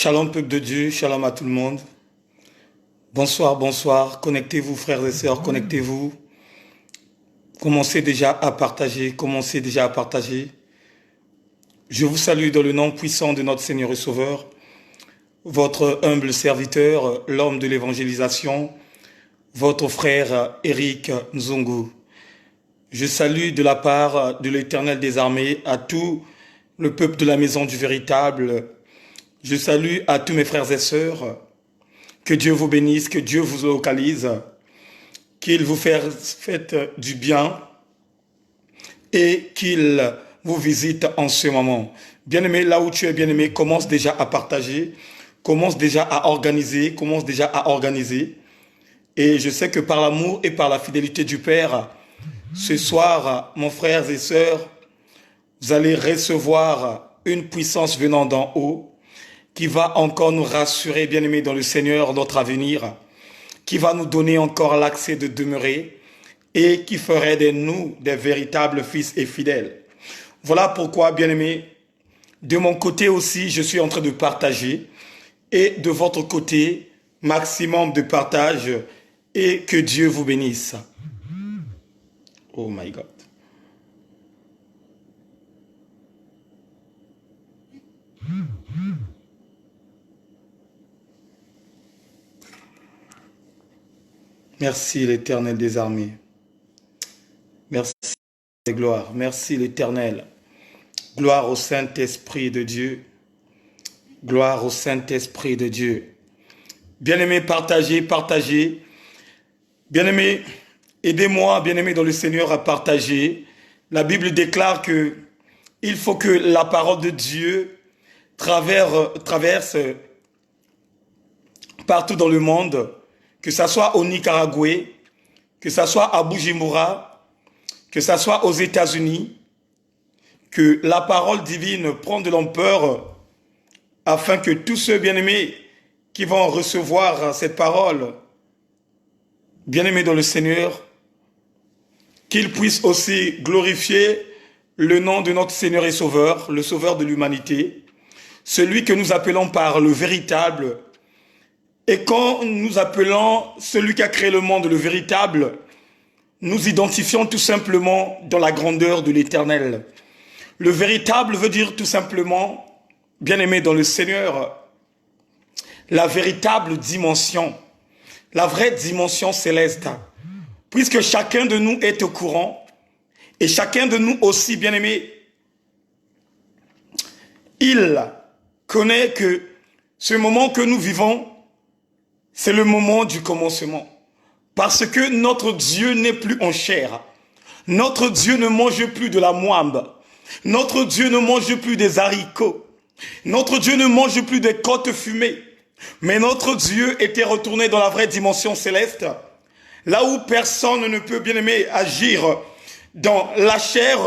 Shalom peuple de Dieu, shalom à tout le monde. Bonsoir, bonsoir. Connectez-vous frères et sœurs, connectez-vous. Commencez déjà à partager, commencez déjà à partager. Je vous salue dans le nom puissant de notre Seigneur et Sauveur, votre humble serviteur, l'homme de l'évangélisation, votre frère Eric Nzongo. Je salue de la part de l'Éternel des armées à tout le peuple de la maison du véritable. Je salue à tous mes frères et sœurs. Que Dieu vous bénisse, que Dieu vous localise, qu'il vous fasse du bien et qu'il vous visite en ce moment. Bien-aimé, là où tu es bien-aimé, commence déjà à partager, commence déjà à organiser, Et je sais que par l'amour et par la fidélité du Père, ce soir, mon frères et sœurs, vous allez recevoir une puissance venant d'en haut qui va encore nous rassurer, bien-aimés dans le Seigneur, notre avenir, qui va nous donner encore l'accès de demeurer et qui ferait de nous des véritables fils et fidèles. Voilà pourquoi, bien-aimés, de mon côté aussi, je suis en train de partager et de votre côté, maximum de partage et que Dieu vous bénisse. Oh my God. Merci l'Éternel des armées. Merci et gloire. Merci l'Éternel. Gloire au Saint-Esprit de Dieu. Gloire au Saint-Esprit de Dieu. Bien-aimés, partagez, partagez. Bien-aimés, aidez-moi, bien-aimés dans le Seigneur, à partager. La Bible déclare que il faut que la parole de Dieu traverse partout dans le monde, que ça soit au Nicaragua, que ça soit à Bujumbura, que ça soit aux États-Unis, que la parole divine prenne de l'ampleur afin que tous ceux bien-aimés qui vont recevoir cette parole, bien-aimés dans le Seigneur, qu'ils puissent aussi glorifier le nom de notre Seigneur et Sauveur, le Sauveur de l'humanité, celui que nous appelons par le véritable. Et quand nous appelons celui qui a créé le monde le véritable, nous identifions tout simplement dans la grandeur de l'Éternel. Le véritable veut dire tout simplement, bien-aimé dans le Seigneur, la véritable dimension, la vraie dimension céleste. Puisque chacun de nous est au courant, et chacun de nous aussi, bien-aimé, il connaît que ce moment que nous vivons, c'est le moment du commencement. Parce que notre Dieu n'est plus en chair. Notre Dieu ne mange plus de la moimbe. Notre Dieu ne mange plus des haricots. Notre Dieu ne mange plus des côtes fumées. Mais notre Dieu était retourné dans la vraie dimension céleste. Là où personne ne peut, bien-aimé, agir dans la chair,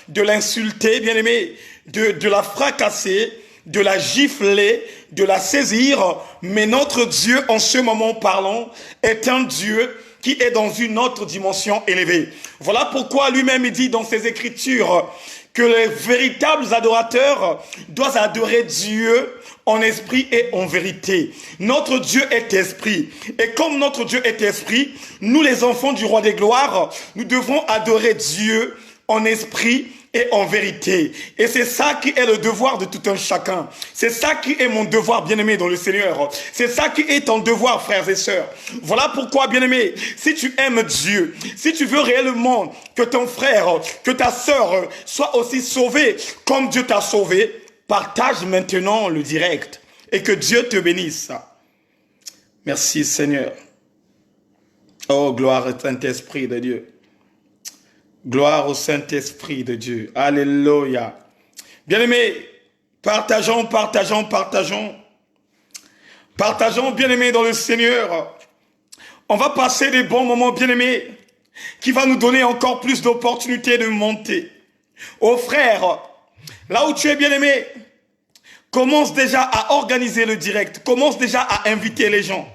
de l'insulter, bien-aimé, de la fracasser, de la gifler, de la saisir, mais notre Dieu, en ce moment parlant, est un Dieu qui est dans une autre dimension élevée. Voilà pourquoi lui-même il dit dans ses Écritures que les véritables adorateurs doivent adorer Dieu en esprit et en vérité. Notre Dieu est esprit. Et comme notre Dieu est esprit, nous les enfants du roi des gloires, nous devons adorer Dieu en esprit et en vérité. Et c'est ça qui est le devoir de tout un chacun. C'est ça qui est mon devoir, bien-aimé, dans le Seigneur. C'est ça qui est ton devoir, frères et sœurs. Voilà pourquoi, bien-aimé, si tu aimes Dieu, si tu veux réellement que ton frère, que ta sœur soit aussi sauvée comme Dieu t'a sauvé, partage maintenant le direct et que Dieu te bénisse. Merci, Seigneur. Oh, gloire au Saint-Esprit de Dieu. Gloire au Saint-Esprit de Dieu. Alléluia. Bien-aimés, partageons, partageons, partageons. Partageons, bien-aimés, dans le Seigneur. On va passer des bons moments, bien-aimés, qui va nous donner encore plus d'opportunités de monter. Oh frère, là où tu es, bien-aimé, commence déjà à organiser le direct. Commence déjà à inviter les gens.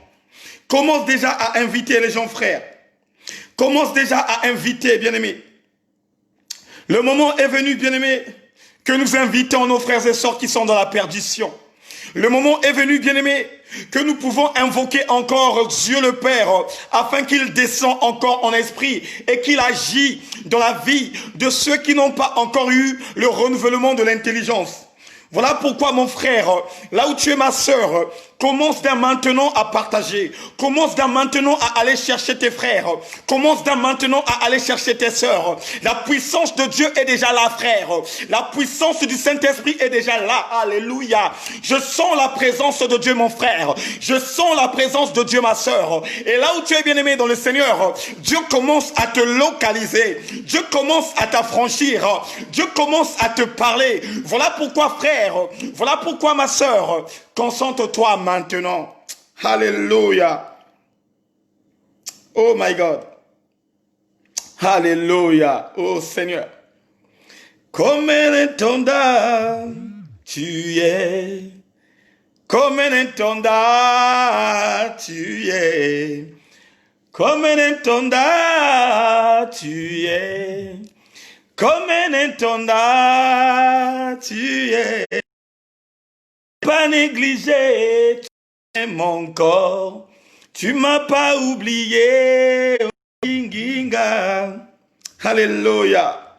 Commence déjà à inviter les gens, frère. Commence déjà à inviter, bien-aimé. Le moment est venu, bien-aimé, que nous invitons nos frères et sœurs qui sont dans la perdition. Le moment est venu, bien-aimé, que nous pouvons invoquer encore Dieu le Père afin qu'il descende encore en esprit et qu'il agit dans la vie de ceux qui n'ont pas encore eu le renouvellement de l'intelligence. Voilà pourquoi, mon frère, là où tu es, ma sœur, commence dès maintenant à partager. Commence dès maintenant à aller chercher tes frères. Commence dès maintenant à aller chercher tes sœurs. La puissance de Dieu est déjà là, frère. La puissance du Saint-Esprit est déjà là. Alléluia. Je sens la présence de Dieu, mon frère. Je sens la présence de Dieu, ma sœur. Et là où tu es bien-aimé dans le Seigneur, Dieu commence à te localiser. Dieu commence à t'affranchir. Dieu commence à te parler. Voilà pourquoi, frère, voilà pourquoi, ma sœur, concentre-toi maintenant. Alléluia. Oh my God. Alléluia. Oh Seigneur. Comme un étendard, tu es. Comme un étendard, tu es. Comme un étendard, tu es. Comme un étendard, tu es. Pas négligé, tu es mon corps. Tu m'as pas oublié. Alléluia.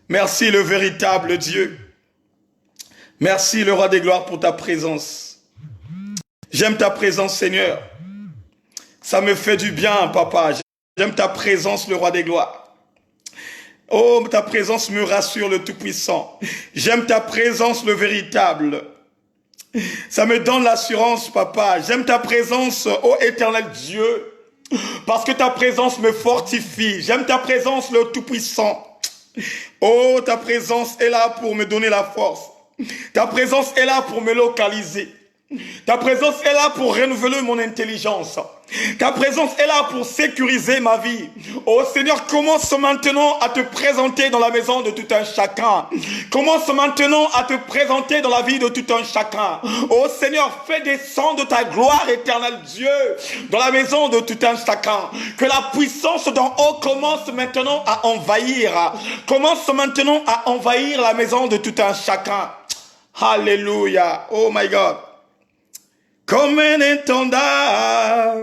Merci le véritable Dieu. Merci le roi des gloires pour ta présence. J'aime ta présence, Seigneur. Ça me fait du bien, papa. J'aime ta présence, le roi des gloires. Oh, ta présence me rassure, le Tout-Puissant. J'aime ta présence, le véritable. Ça me donne l'assurance, papa. J'aime ta présence, ô éternel Dieu. Parce que ta présence me fortifie. J'aime ta présence, le Tout-Puissant. Oh, ta présence est là pour me donner la force. Ta présence est là pour me localiser. Ta présence est là pour renouveler mon intelligence. Ta présence est là pour sécuriser ma vie. Oh Seigneur, commence maintenant à te présenter dans la maison de tout un chacun. Commence maintenant à te présenter dans la vie de tout un chacun. Oh Seigneur, fais descendre ta gloire, éternel Dieu, dans la maison de tout un chacun. Que la puissance d'en haut commence maintenant à envahir. Commence maintenant à envahir la maison de tout un chacun. Alléluia. Oh my God. Comme un étendard,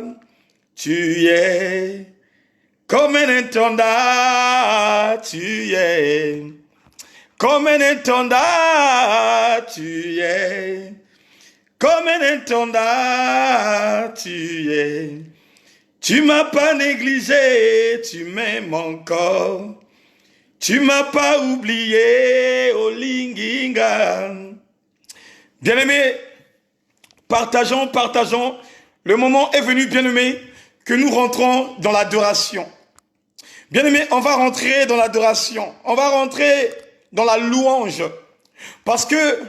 tu es. Comme un étendard, tu es. Comme un étendard, tu es. Comme un étendard, tu es. Tu m'as pas négligé, tu m'aimes encore. Tu m'as pas oublié, oh Linginga. Bien-aimé, partageons. Le moment est venu, bien-aimé, que nous rentrons dans l'adoration. Bien-aimé, on va rentrer dans l'adoration. On va rentrer dans la louange. Parce que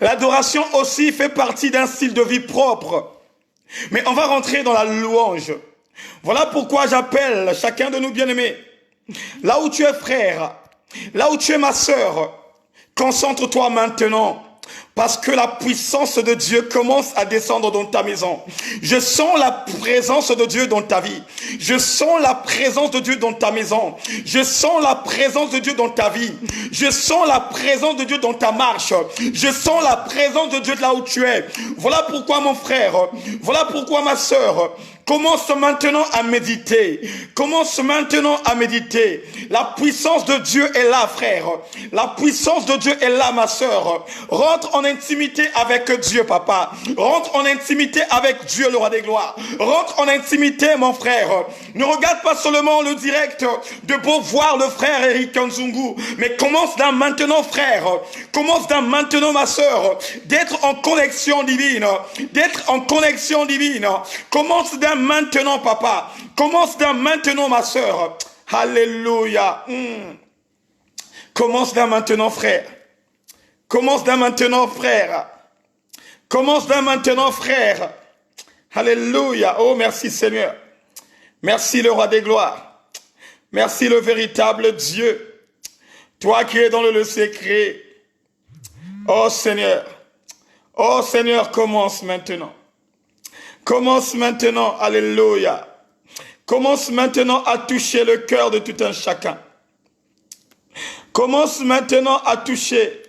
l'adoration aussi fait partie d'un style de vie propre. Mais on va rentrer dans la louange. Voilà pourquoi j'appelle chacun de nous, bien-aimés. Là où tu es, frère, là où tu es, ma sœur, concentre-toi maintenant. Parce que la puissance de Dieu commence à descendre dans ta maison. Je sens la présence de Dieu dans ta vie. Je sens la présence de Dieu dans ta maison. Je sens la présence de Dieu dans ta vie. Je sens la présence de Dieu dans ta marche. Je sens la présence de Dieu là où tu es. Voilà pourquoi, mon frère, voilà pourquoi, ma sœur, commence maintenant à méditer. Commence maintenant à méditer. La puissance de Dieu est là, frère. La puissance de Dieu est là, ma sœur. Rentre en intimité avec Dieu, papa. Rentre en intimité avec Dieu, le roi des gloires. Rentre en intimité, mon frère. Ne regarde pas seulement le direct de beau voir le frère Eric Kanzungu, mais commence dès maintenant, frère. Commence dès maintenant, ma sœur, d'être en connexion divine. D'être en connexion divine. Commence dès maintenant, papa. Commence dès maintenant, ma sœur. Alléluia. Commence dès maintenant, frère. Commence dès maintenant, frère. Commence dès maintenant, frère. Alléluia. Oh, merci, Seigneur. Merci, le roi des gloires. Merci, le véritable Dieu. Toi qui es dans le secret. Oh, Seigneur. Oh, Seigneur, commence maintenant. Commence maintenant. Alléluia. Commence maintenant à toucher le cœur de tout un chacun. Commence maintenant à toucher.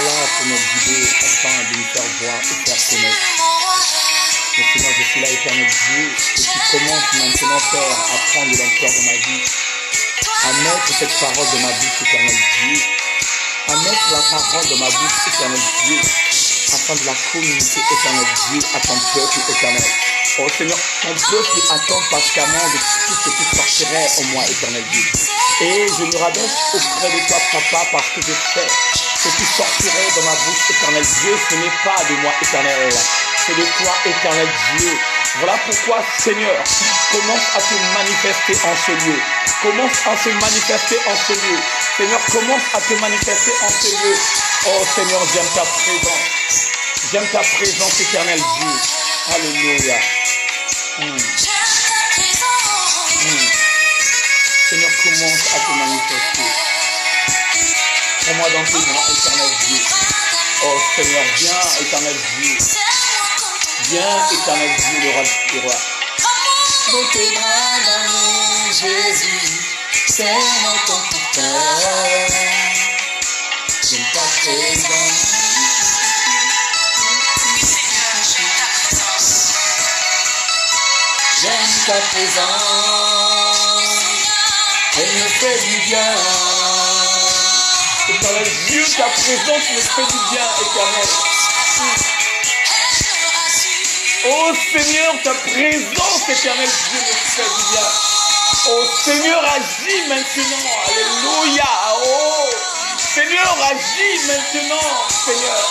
là pour me guider afin de nous faire voir et faire connaître. Mais Seigneur, je suis là, éternel Dieu, et tu commences maintenant, Père, à prendre de l'ampleur dans ma vie, à mettre cette parole de ma bouche, éternel Dieu, à mettre la parole de ma bouche, éternel Dieu, afin de la communiquer, éternel Dieu, à ton peuple éternel. Oh Seigneur, ton peuple attend patiemment de tout ce qui sortirait en moi, éternel Dieu. Et je me rabaisse auprès de toi, Papa, parce que je sais ce qui sortirait de ma bouche, éternel Dieu, ce n'est pas de moi, éternel. C'est de toi, éternel Dieu. Voilà pourquoi, Seigneur, commence à te manifester en ce lieu. Commence à se manifester en ce lieu. Seigneur, commence à te manifester en ce lieu. Oh Seigneur, j'aime ta présence. J'aime ta présence, éternel Dieu. Alléluia. Seigneur, commence à te manifester. Prends-moi dans tes bras, éternel Dieu. Oh Seigneur, viens, éternel Dieu. Viens, éternel Dieu, le roi des rois. Dans tes bras d'amour, Jésus, serre-moi ton cœur. J'aime ta présence. J'aime ta présence. Elle me fait du bien. Éternel Dieu, ta présence me fait du bien, éternel. Oh Seigneur, ta présence, éternel Dieu, me fait du bien. Oh Seigneur, agis maintenant. Alléluia. Oh Seigneur, agis maintenant, Seigneur.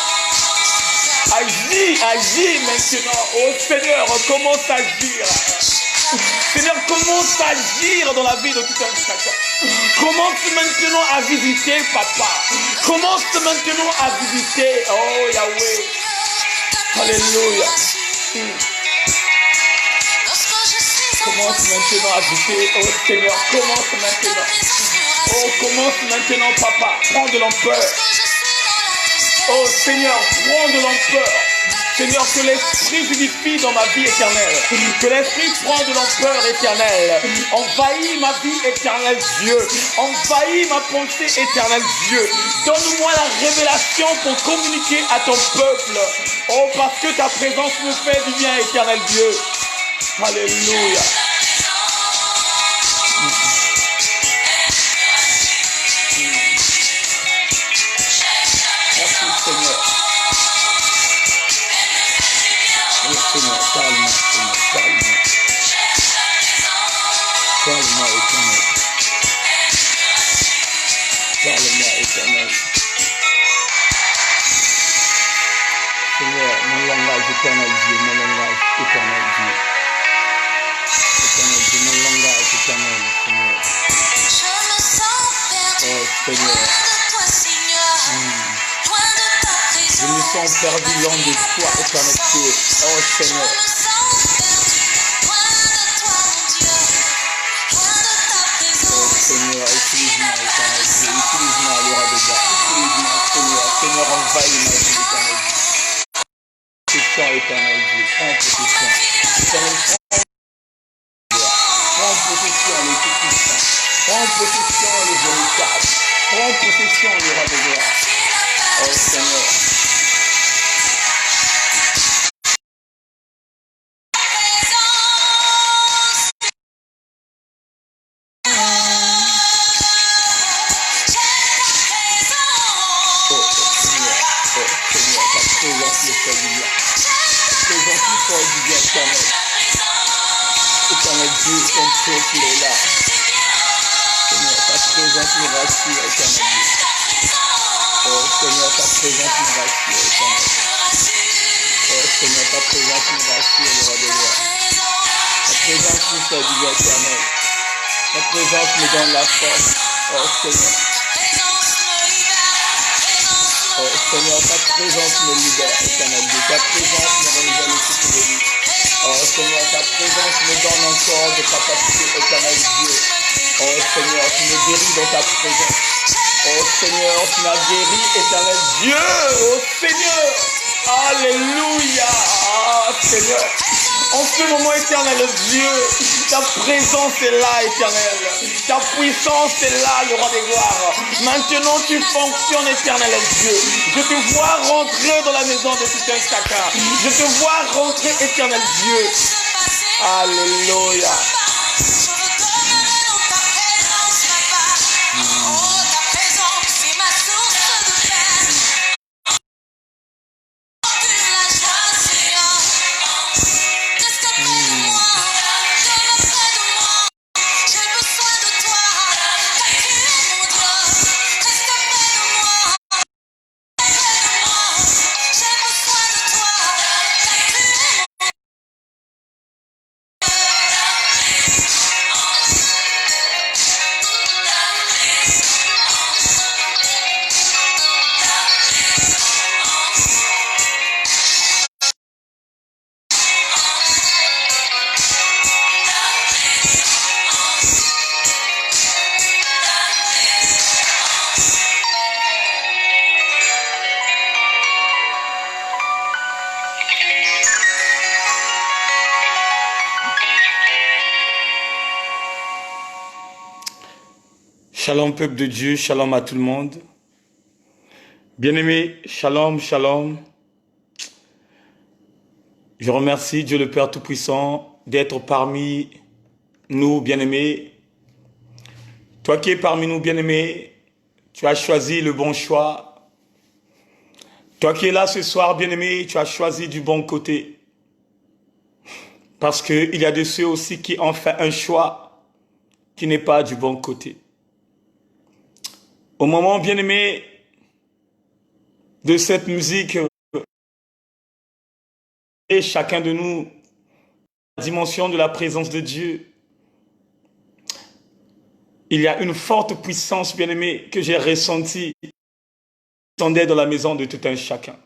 Agis maintenant. Oh Seigneur, commence à agir. Seigneur, commence à agir dans la vie de tout un chacun. Commence maintenant à visiter, Papa. Commence maintenant à visiter. Oh Yahweh. Alléluia. Commence maintenant à visiter. Oh Seigneur, commence maintenant. Oh, commence maintenant, Papa. Prends de l'ampleur. Oh Seigneur, prends de l'ampleur. Seigneur, que l'Esprit vivifie dans ma vie éternelle. Que l'Esprit prend de l'ampleur éternelle. Envahis ma vie éternelle Dieu. Envahis ma pensée éternelle Dieu. Donne-moi la révélation pour communiquer à ton peuple. Oh, parce que ta présence me fait du bien éternel Dieu. Alléluia. Merci Seigneur. Seigneur, parle-moi, Seigneur, parle-moi. Parle-moi, éternel. Parle-moi, éternel. Seigneur, mon langage éternel Dieu, mon langage éternel Dieu. Éternel Dieu, mon langage éternel, Seigneur. Oh, Seigneur. Je me sens perdu loin de toi, éternel Dieu. Oh Seigneur. Oh Seigneur, utilise-moi, éternel Dieu. Utilise-moi, le roi des gars. Utilise-moi, Seigneur. Seigneur, envahis ma vie, éternel Dieu. Possession, éternel Dieu. Prends possession. Éternel, prends possession, le tout-puissant. Prends possession, le véritable. Prends possession, le roi des gloires. Oh Seigneur. Éternel Dieu, ton peuple est là. Seigneur, ta présence nous rassure, éternel Dieu. Oh Seigneur, ta présence nous rassure, éternel. Oh Seigneur, ta présence nous rassure, le roi de gloire. Ta présence nous fait du bien, éternel. Ta présence nous donne la force. Oh Seigneur. Oh Seigneur, ta présence me libère, éternel Dieu. Ta présence me renouvelle le souffle de vie. Oh Seigneur, ta présence me donne encore de capacité, éternel Dieu. Oh Seigneur, tu me guéris dans ta présence. Oh Seigneur, tu m'as guéri, éternel Dieu. Oh Seigneur, alléluia. Ah Seigneur, En ce moment, éternel Dieu, ta présence est là, éternel. Ta puissance est là, le roi des gloires. Maintenant, tu fonctionnes, éternel Dieu. Je te vois rentrer dans la maison de tout un chacun. Je te vois rentrer, éternel Dieu. Alléluia. Shalom peuple de Dieu, shalom à tout le monde. Bien-aimés, shalom, shalom. Je remercie Dieu le Père Tout-Puissant d'être parmi nous, bien-aimés. Toi qui es parmi nous, bien-aimés, tu as choisi le bon choix. Toi qui es là ce soir, bien-aimé, tu as choisi du bon côté. Parce qu'il y a de ceux aussi qui ont fait un choix qui n'est pas du bon côté. Au moment, bien-aimé, de cette musique, et chacun de nous, la dimension de la présence de Dieu, il y a une forte puissance, bien-aimé, que j'ai ressentie dans la maison de tout un chacun.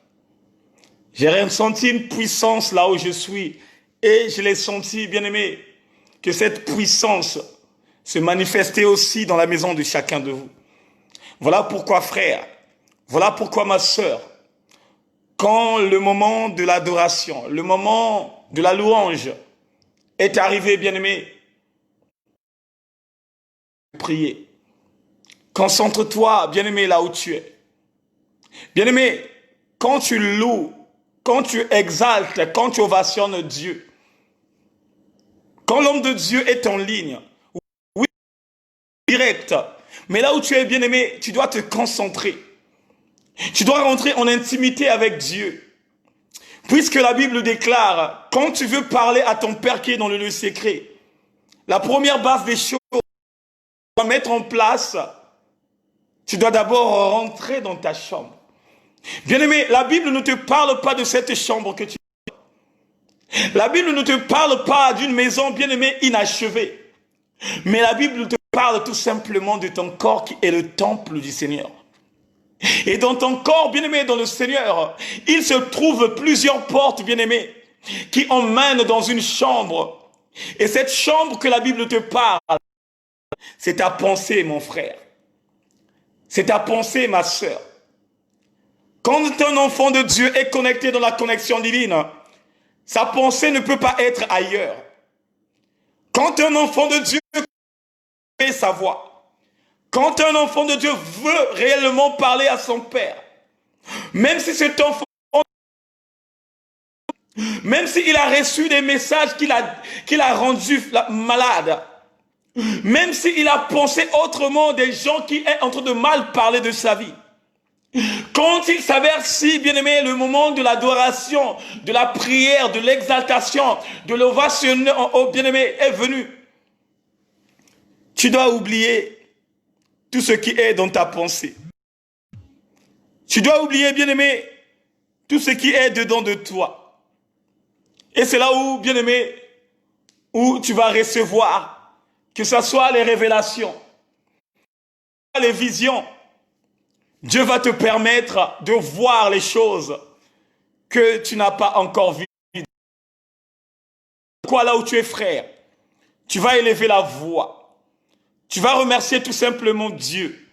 J'ai ressenti une puissance là où je suis, et je l'ai senti, bien-aimé, que cette puissance se manifestait aussi dans la maison de chacun de vous. Voilà pourquoi, frère, voilà pourquoi, ma sœur, quand le moment de l'adoration, le moment de la louange est arrivé, bien-aimé, priez. Concentre-toi, bien-aimé, là où tu es. Bien-aimé, quand tu loues, quand tu exaltes, quand tu ovationnes Dieu, quand l'homme de Dieu est en ligne, oui, direct, mais là où tu es, bien-aimé, tu dois te concentrer. Tu dois rentrer en intimité avec Dieu. Puisque la Bible déclare, quand tu veux parler à ton Père qui est dans le lieu secret, la première base des choses que tu dois mettre en place, tu dois d'abord rentrer dans ta chambre. Bien-aimé, la Bible ne te parle pas de cette chambre que tu as. La Bible ne te parle pas d'une maison, bien-aimé, inachevée. Mais la Bible te parle tout simplement de ton corps qui est le temple du Seigneur. Et dans ton corps, bien-aimé, dans le Seigneur, il se trouve plusieurs portes, bien-aimé, qui emmènent dans une chambre. Et cette chambre que la Bible te parle, c'est ta pensée, mon frère. C'est ta pensée, ma sœur. Quand un enfant de Dieu est connecté dans la connexion divine, sa pensée ne peut pas être ailleurs. Quand un enfant de Dieu fait sa voix, quand un enfant de Dieu veut réellement parler à son Père, même si cet enfant, même s'il a reçu des messages qu'il a rendus malades, même s'il a pensé autrement des gens qui sont en train de mal parler de sa vie, quand il s'avère si, bien-aimé, le moment de l'adoration, de la prière, de l'exaltation, de l'ovation, oh, bien-aimé, est venu, tu dois oublier tout ce qui est dans ta pensée. Tu dois oublier, bien-aimé, tout ce qui est dedans de toi. Et c'est là où, bien-aimé, où tu vas recevoir, que ce soit les révélations, les visions. Dieu va te permettre de voir les choses que tu n'as pas encore vues. Quoi, là où tu es, frère, tu vas élever la voix. Tu vas remercier tout simplement Dieu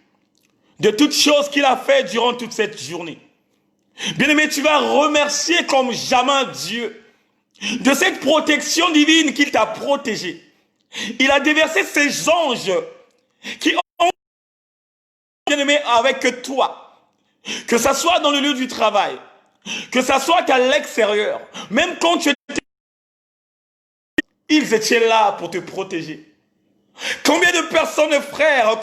de toutes choses qu'il a fait durant toute cette journée. Bien-aimé, tu vas remercier comme jamais Dieu de cette protection divine qu'il t'a protégé. Il a déversé ses anges qui ont bien aimé avec toi. Que ça soit dans le lieu du travail, que ça soit à l'extérieur, même quand tu étais, ils étaient là pour te protéger. Combien de personnes, frères,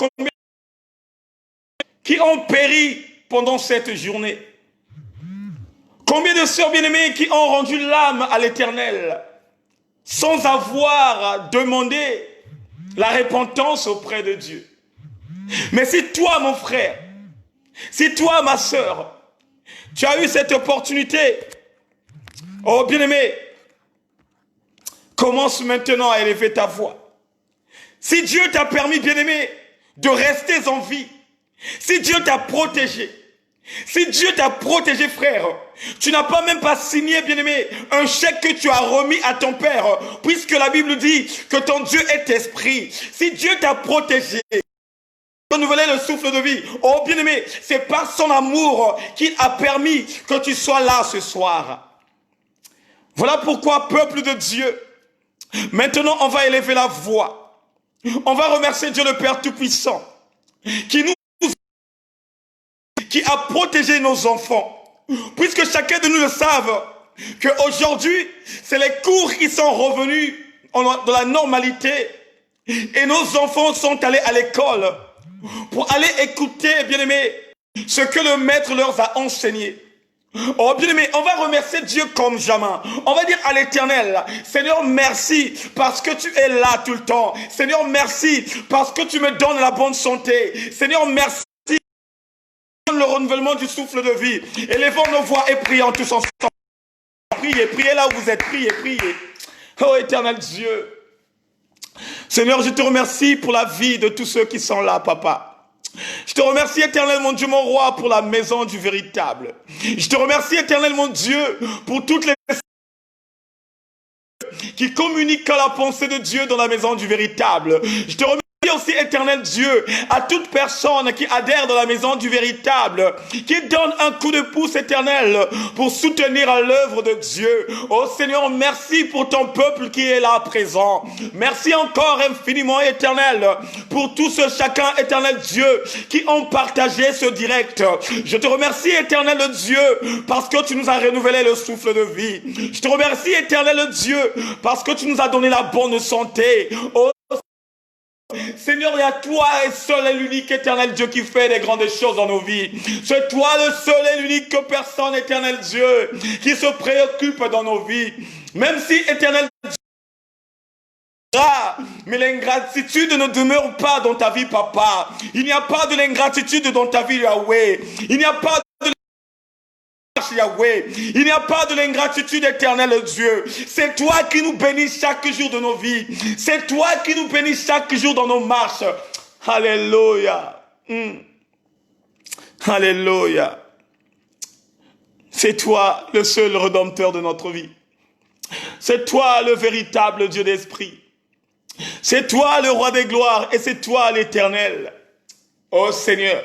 qui ont péri pendant cette journée? Combien de sœurs bien-aimées qui ont rendu l'âme à l'Éternel sans avoir demandé la repentance auprès de Dieu? Mais si toi, mon frère, si toi, ma sœur, tu as eu cette opportunité, oh bien-aimé, commence maintenant à élever ta voix. Si Dieu t'a permis, bien-aimé, de rester en vie, si Dieu t'a protégé, si Dieu t'a protégé, frère, tu n'as pas même pas signé, bien-aimé, un chèque que tu as remis à ton père, puisque la Bible dit que ton Dieu est esprit. Si Dieu t'a protégé, renouveler le souffle de vie, oh bien-aimé, c'est par son amour qu'il a permis que tu sois là ce soir. Voilà pourquoi, peuple de Dieu, maintenant on va élever la voix. On va remercier Dieu le Père Tout-Puissant qui a protégé nos enfants. Puisque chacun de nous le savent qu'aujourd'hui, c'est les cours qui sont revenus dans la normalité et nos enfants sont allés à l'école pour aller écouter, bien-aimés, ce que le maître leur a enseigné. Oh bien-aimé, on va remercier Dieu comme jamais. On va dire à l'Éternel, Seigneur, merci parce que tu es là tout le temps. Seigneur, merci parce que tu me donnes la bonne santé. Seigneur, merci pour le renouvellement du souffle de vie. Élevons nos voix et prions tous ensemble. Priez, priez là où vous êtes, priez, priez. Oh Éternel Dieu. Seigneur, je te remercie pour la vie de tous ceux qui sont là, Papa. Je te remercie, éternel mon Dieu, mon roi, pour la maison du véritable. Je te remercie, éternel mon Dieu, pour toutes les qui communiquent à la pensée de Dieu dans la maison du véritable. Je te remercie aussi, éternel Dieu, à toute personne qui adhère dans la maison du véritable, qui donne un coup de pouce éternel pour soutenir à l'œuvre de Dieu. Oh Seigneur, merci pour ton peuple qui est là présent. Merci encore infiniment, éternel, pour tous chacun, éternel Dieu, qui ont partagé ce direct. Je te remercie, éternel Dieu, parce que tu nous as renouvelé le souffle de vie. Je te remercie, éternel Dieu, parce que tu nous as donné la bonne santé. Oh Seigneur, il y a toi et seul et l'unique éternel Dieu qui fait des grandes choses dans nos vies. C'est toi le seul et l'unique personne, éternel Dieu, qui se préoccupe dans nos vies. Même si, éternel Dieu, mais l'ingratitude ne demeure pas dans ta vie, Papa. Il n'y a pas de l'ingratitude dans ta vie, Yahweh. Il n'y a pas de Yahweh. Il n'y a pas de l'ingratitude, éternel Dieu. C'est toi qui nous bénis chaque jour de nos vies. C'est toi qui nous bénis chaque jour dans nos marches. Alléluia. Alléluia. C'est toi le seul rédempteur de notre vie. C'est toi le véritable Dieu d'esprit. C'est toi le roi des gloires et c'est toi l'éternel. Oh Seigneur.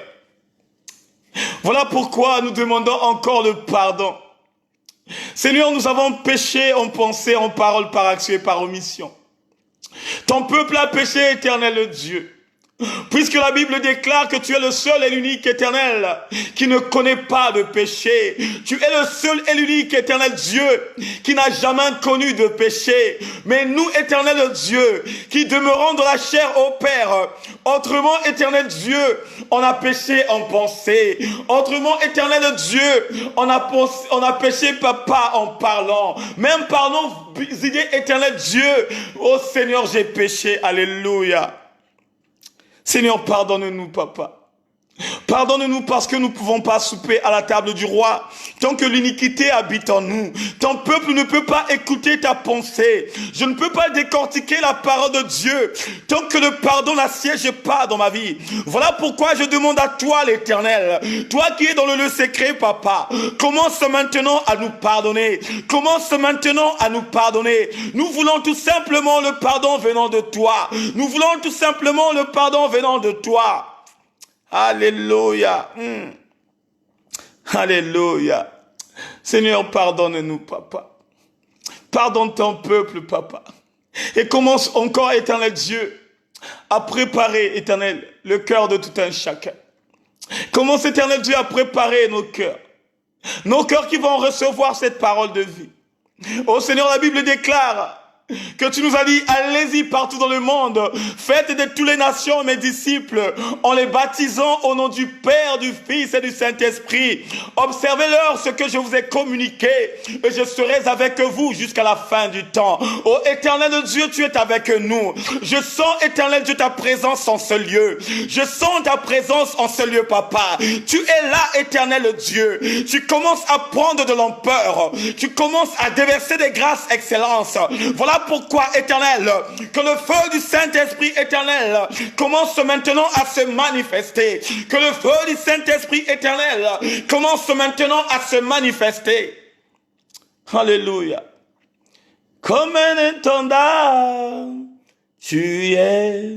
Voilà pourquoi nous demandons encore le pardon. Seigneur, nous avons péché en pensée, en parole, par action et par omission. Ton peuple a péché, éternel Dieu. Puisque la Bible déclare que tu es le seul et l'unique éternel qui ne connaît pas de péché. Tu es le seul et l'unique éternel Dieu qui n'a jamais connu de péché. Mais nous, éternel Dieu, qui demeurons dans la chair au Père, autrement, éternel Dieu, on a péché en pensée. Autrement, éternel Dieu, on a péché, Papa, en parlant. Même par nos idées, éternel Dieu, oh Seigneur, j'ai péché. Alléluia. Seigneur, pardonne-nous, Papa. Pardonne-nous parce que nous ne pouvons pas souper à la table du roi tant que l'iniquité habite en nous. Ton peuple ne peut pas écouter ta pensée. Je ne peux pas décortiquer la parole de Dieu tant que le pardon n'assiège pas dans ma vie. Voilà pourquoi je demande à toi, l'Éternel, toi qui es dans le lieu secret, Papa, commence maintenant à nous pardonner. Commence maintenant à nous pardonner. Nous voulons tout simplement le pardon venant de toi. Nous voulons tout simplement le pardon venant de toi. Alléluia. Alléluia. Seigneur, pardonne-nous, Papa. Pardonne ton peuple, papa. Et commence encore, éternel Dieu, à préparer, éternel, le cœur de tout un chacun. Commence, éternel Dieu, à préparer nos cœurs. Nos cœurs qui vont recevoir cette parole de vie. Oh Seigneur, la Bible déclare que tu nous as dit, allez-y partout dans le monde, faites de toutes les nations mes disciples, en les baptisant au nom du Père, du Fils et du Saint-Esprit. Observez-leur ce que je vous ai communiqué, et je serai avec vous jusqu'à la fin du temps. Oh éternel Dieu, tu es avec nous. Je sens, éternel Dieu, ta présence en ce lieu. Je sens ta présence en ce lieu, papa. Tu es là, éternel Dieu. Tu commences à prendre de l'ampleur. Tu commences à déverser des grâces, excellences. Voilà pourquoi, éternel, que le feu du Saint-Esprit éternel commence maintenant à se manifester. Que le feu du Saint-Esprit éternel commence maintenant à se manifester. Alléluia. Comme un étendard, tu es.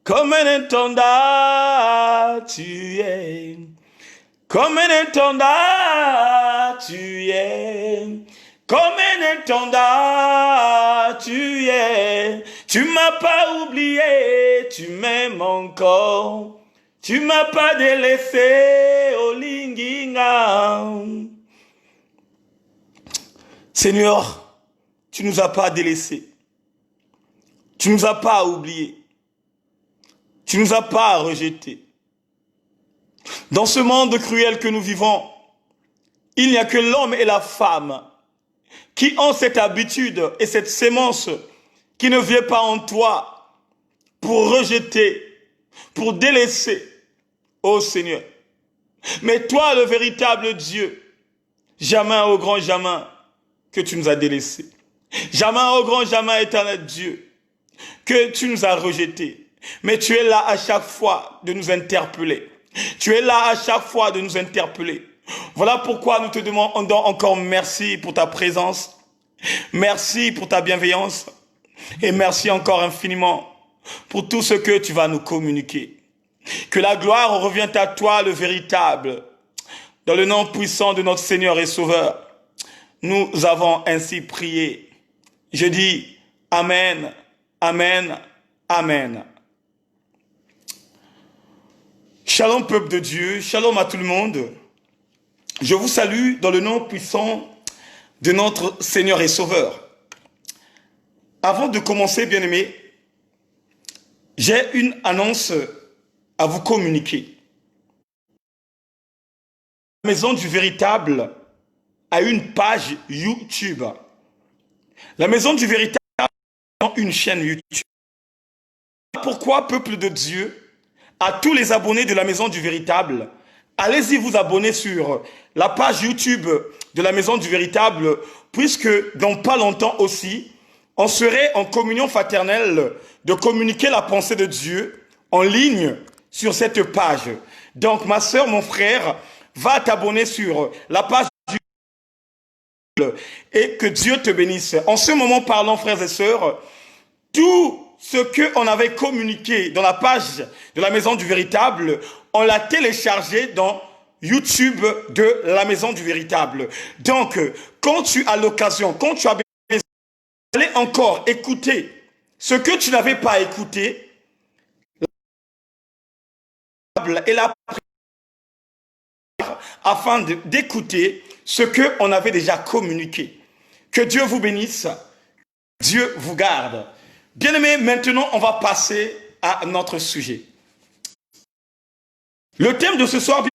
Comme un étendard, tu es. Comme un étendard, tu es. Comme un étendard, tu es. Tu m'as pas oublié, tu m'aimes encore. Tu m'as pas délaissé, oh Linginga. Seigneur, tu nous as pas délaissés. Tu nous as pas oubliés. Tu nous as pas rejetés. Dans ce monde cruel que nous vivons, il n'y a que l'homme et la femme qui ont cette habitude et cette sémence qui ne vient pas en toi pour rejeter, pour délaisser, ô Seigneur. Mais toi, le véritable Dieu, jamais au grand jamais que tu nous as délaissés. Jamais au grand jamais, éternel Dieu, que tu nous as rejetés. Mais tu es là à chaque fois de nous interpeller. Tu es là à chaque fois de nous interpeller. Voilà pourquoi nous te demandons encore merci pour ta présence. Merci pour ta bienveillance. Et merci encore infiniment pour tout ce que tu vas nous communiquer. Que la gloire revienne à toi, le véritable. Dans le nom puissant de notre Seigneur et Sauveur, nous avons ainsi prié. Je dis Amen, Amen, Amen. Shalom peuple de Dieu, shalom à tout le monde. Je vous salue dans le nom puissant de notre Seigneur et Sauveur. Avant de commencer, bien-aimés, j'ai une annonce à vous communiquer. La Maison du Véritable a une page YouTube. La Maison du Véritable a une chaîne YouTube. Pourquoi, peuple de Dieu, à tous les abonnés de la Maison du Véritable, allez-y vous abonner sur la page YouTube de la Maison du Véritable, puisque dans pas longtemps aussi, on serait en communion fraternelle de communiquer la pensée de Dieu en ligne sur cette page. Donc ma soeur, mon frère, va t'abonner sur la page YouTube et que Dieu te bénisse. En ce moment parlant, frères et sœurs, tout ce qu'on avait communiqué dans la page de la Maison du Véritable, on l'a téléchargé dans YouTube de la Maison du Véritable. Donc, quand tu as l'occasion, quand tu as besoin d'aller encore écouter ce que tu n'avais pas écouté, et la afin d'écouter ce qu'on avait déjà communiqué. Que Dieu vous bénisse, Dieu vous garde. Bien-aimés, maintenant, on va passer à notre sujet. Le thème de ce soir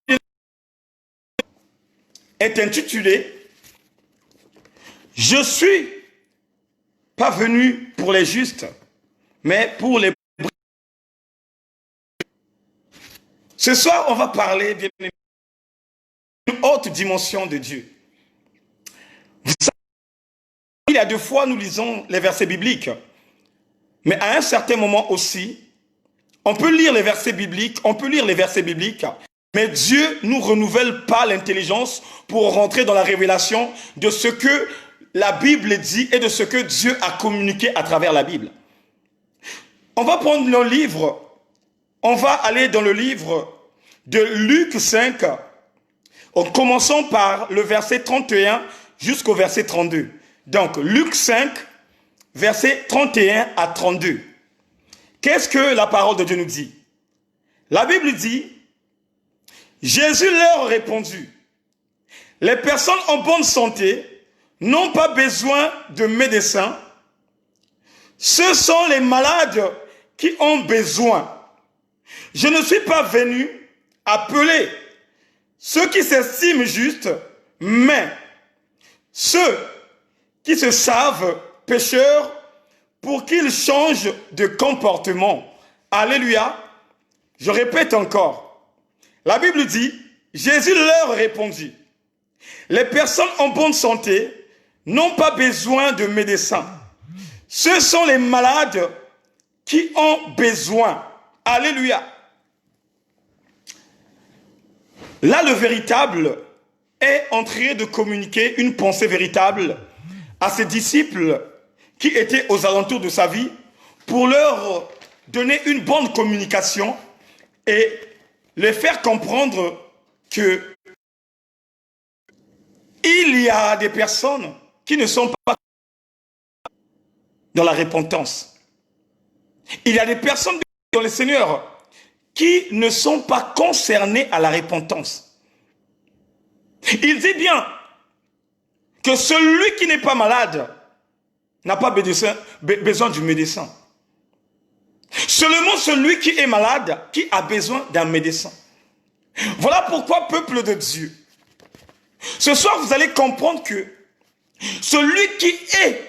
est intitulé « Je suis pas venu pour les justes, mais pour les brisés. » Ce soir, on va parler, bien-aimés, d'une haute dimension de Dieu. Vous savez, il y a 2 fois, nous lisons les versets bibliques. Mais à un certain moment aussi, on peut lire les versets bibliques, mais Dieu ne nous renouvelle pas l'intelligence pour rentrer dans la révélation de ce que la Bible dit et de ce que Dieu a communiqué à travers la Bible. On va prendre nos livres, on va aller dans le livre de Luc 5, en commençant par le verset 31 jusqu'au verset 32. Donc, Luc 5, versets 31 à 32. Qu'est-ce que la parole de Dieu nous dit? La Bible dit, Jésus leur répondit, les personnes en bonne santé n'ont pas besoin de médecins, ce sont les malades qui ont besoin. Je ne suis pas venu appeler ceux qui s'estiment justes, mais ceux qui se savent pécheurs pour qu'ils changent de comportement. Alléluia. Je répète encore. La Bible dit, Jésus leur répondit, les personnes en bonne santé n'ont pas besoin de médecins. Ce sont les malades qui ont besoin. Alléluia. Là, le véritable est en train de communiquer une pensée véritable à ses disciples qui étaient aux alentours de sa vie pour leur donner une bonne communication et les faire comprendre que il y a des personnes qui ne sont pas dans la repentance. Il y a des personnes dans le Seigneur qui ne sont pas concernées à la repentance. Il dit bien que celui qui n'est pas malade n'a pas besoin du médecin. Seulement celui qui est malade qui a besoin d'un médecin. Voilà pourquoi, peuple de Dieu, ce soir vous allez comprendre que celui qui est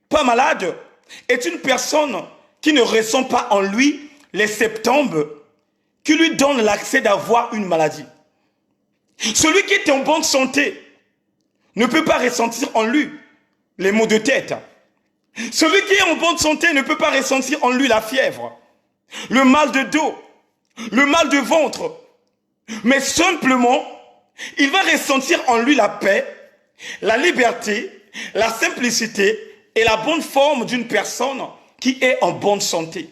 pas malade est une personne qui ne ressent pas en lui les symptômes qui lui donnent l'accès d'avoir une maladie. Celui qui est en bonne santé ne peut pas ressentir en lui les maux de tête. Celui qui est en bonne santé ne peut pas ressentir en lui la fièvre, le mal de dos, le mal de ventre. Mais simplement, il va ressentir en lui la paix, la liberté, la simplicité et la bonne forme d'une personne qui est en bonne santé.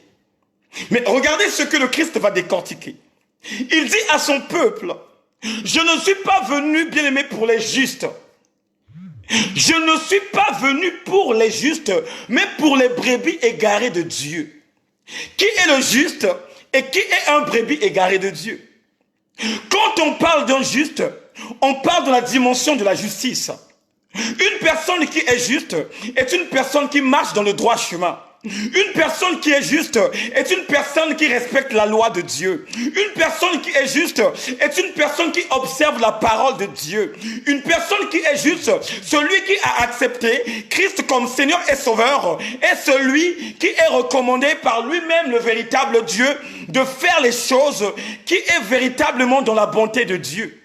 Mais regardez ce que le Christ va décortiquer. Il dit à son peuple, je ne suis pas venu, bien-aimé, pour les justes. Je ne suis pas venu pour les justes, mais pour les brebis égarées de Dieu. Qui est le juste et qui est un brebis égaré de Dieu? Quand on parle d'un juste, on parle de la dimension de la justice. Une personne qui est juste est une personne qui marche dans le droit chemin. Une personne qui est juste est une personne qui respecte la loi de Dieu. Une personne qui est juste est une personne qui observe la parole de Dieu. Une personne qui est juste, celui qui a accepté Christ comme Seigneur et Sauveur, est celui qui est recommandé par lui-même, le véritable Dieu, de faire les choses qui est véritablement dans la bonté de Dieu.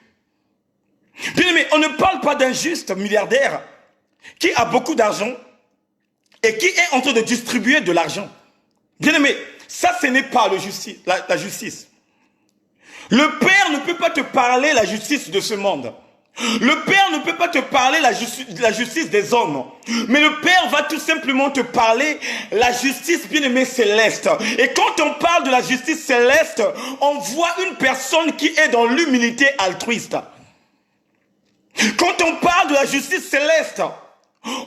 Bien aimé, on ne parle pas d'un juste milliardaire qui a beaucoup d'argent et qui est en train de distribuer de l'argent. Bien aimé, ça ce n'est pas la justice. Le Père ne peut pas te parler la justice de ce monde. Le Père ne peut pas te parler la justice des hommes. Mais le Père va tout simplement te parler la justice, bien aimé, céleste. Et quand on parle de la justice céleste, on voit une personne qui est dans l'humilité altruiste. Quand on parle de la justice céleste,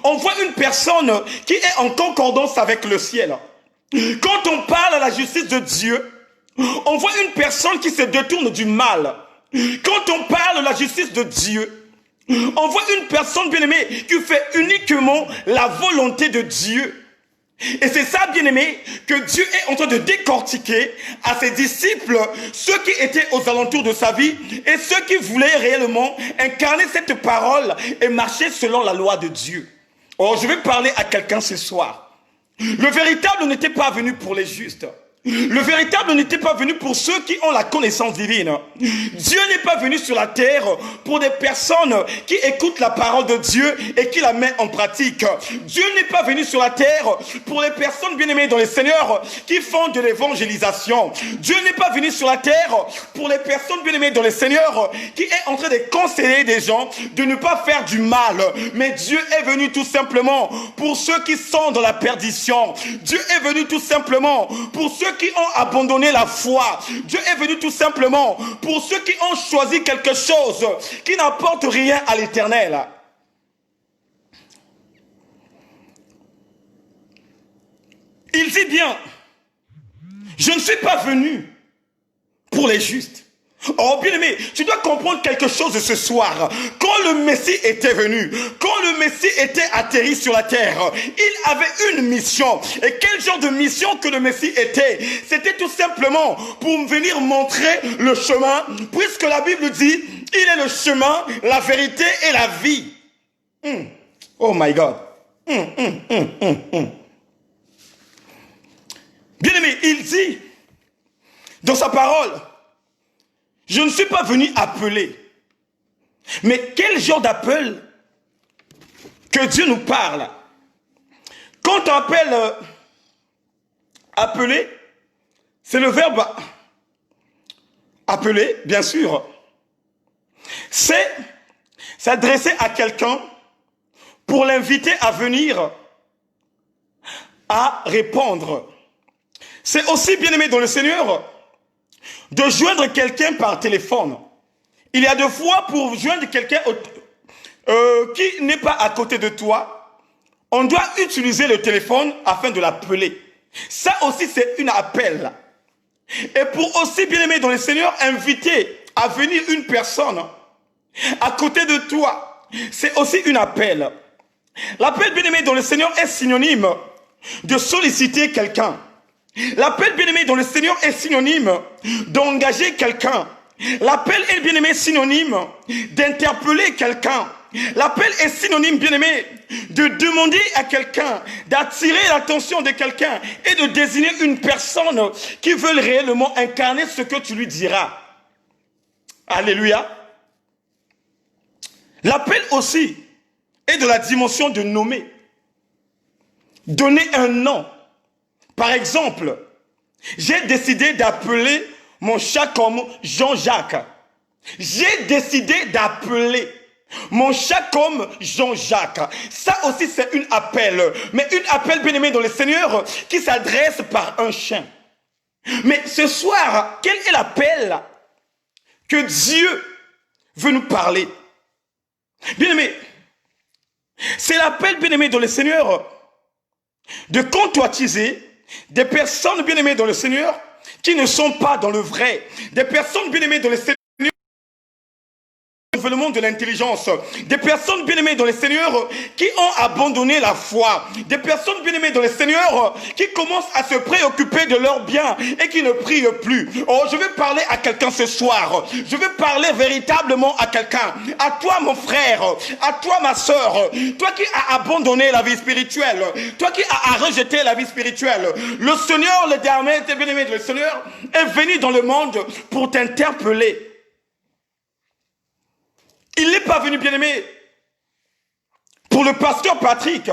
on voit une personne qui est en concordance avec le ciel. Quand on parle de la justice de Dieu, on voit une personne qui se détourne du mal. Quand on parle de la justice de Dieu, on voit une personne, bien-aimée, qui fait uniquement la volonté de Dieu. Et c'est ça, bien-aimé, que Dieu est en train de décortiquer à ses disciples, ceux qui étaient aux alentours de sa vie et ceux qui voulaient réellement incarner cette parole et marcher selon la loi de Dieu. Oh, je vais parler à quelqu'un ce soir. Le véritable n'était pas venu pour les justes. Le véritable n'était pas venu pour ceux qui ont la connaissance divine. Dieu n'est pas venu sur la terre pour des personnes qui écoutent la parole de Dieu et qui la mettent en pratique. Dieu n'est pas venu sur la terre pour les personnes bien-aimées dans le Seigneur qui font de l'évangélisation. Dieu n'est pas venu sur la terre pour les personnes bien-aimées dans le Seigneur qui est en train de conseiller des gens de ne pas faire du mal. Mais Dieu est venu tout simplement pour ceux qui sont dans la perdition. Dieu est venu tout simplement pour ceux qui ont abandonné la foi. Dieu est venu tout simplement pour ceux qui ont choisi quelque chose qui n'apporte rien à l'Éternel. Il dit bien, je ne suis pas venu pour les justes. Oh bien-aimé, tu dois comprendre quelque chose ce soir. Quand le Messie était venu, quand le Messie était atterri sur la terre, il avait une mission. Et quel genre de mission que le Messie était? C'était tout simplement pour venir montrer le chemin, puisque la Bible dit, il est le chemin, la vérité et la vie. Oh my God. Bien-aimé, il dit dans sa parole, je ne suis pas venu appeler. Mais quel genre d'appel que Dieu nous parle? Quand on appelle appeler, c'est le verbe appeler, bien sûr. C'est s'adresser à quelqu'un pour l'inviter à venir à répondre. C'est aussi, bien-aimé dans le Seigneur, de joindre quelqu'un par téléphone. Il y a deux fois pour joindre quelqu'un qui n'est pas à côté de toi, on doit utiliser le téléphone afin de l'appeler. Ça aussi, c'est un appel. Et pour aussi, bien-aimé dans le Seigneur, inviter à venir une personne à côté de toi, c'est aussi un appel. L'appel, bien-aimé dans le Seigneur, est synonyme de solliciter quelqu'un. L'appel, bien-aimé, dans le Seigneur est synonyme d'engager quelqu'un. L'appel est, bien-aimé, synonyme d'interpeller quelqu'un. L'appel est synonyme, bien-aimé, de demander à quelqu'un, d'attirer l'attention de quelqu'un et de désigner une personne qui veut réellement incarner ce que tu lui diras. Alléluia. L'appel aussi est de la dimension de nommer. Donner un nom. Par exemple, j'ai décidé d'appeler mon chat comme Jean-Jacques. J'ai décidé d'appeler mon chat comme Jean-Jacques. Ça aussi, c'est un appel. Mais un appel, bien-aimé dans le Seigneur, qui s'adresse par un chien. Mais ce soir, quel est l'appel que Dieu veut nous parler? Bien-aimé, c'est l'appel, bien-aimé dans le Seigneur, de contoitiser des personnes bien-aimées dans le Seigneur qui ne sont pas dans le vrai. Des personnes bien-aimées dans le Seigneur, le monde de l'intelligence. Des personnes bien-aimées dans le Seigneur qui ont abandonné la foi. Des personnes bien-aimées dans le Seigneur qui commencent à se préoccuper de leurs biens et qui ne prient plus. Oh, je vais parler à quelqu'un ce soir. Je vais parler véritablement à quelqu'un. À toi, mon frère. À toi, ma soeur. Toi qui as abandonné la vie spirituelle. Toi qui as rejeté la vie spirituelle. Le Seigneur, le dernier, bien-aimé, le Seigneur est venu dans le monde pour t'interpeller. Il n'est pas venu, bien-aimé, pour le pasteur Patrick,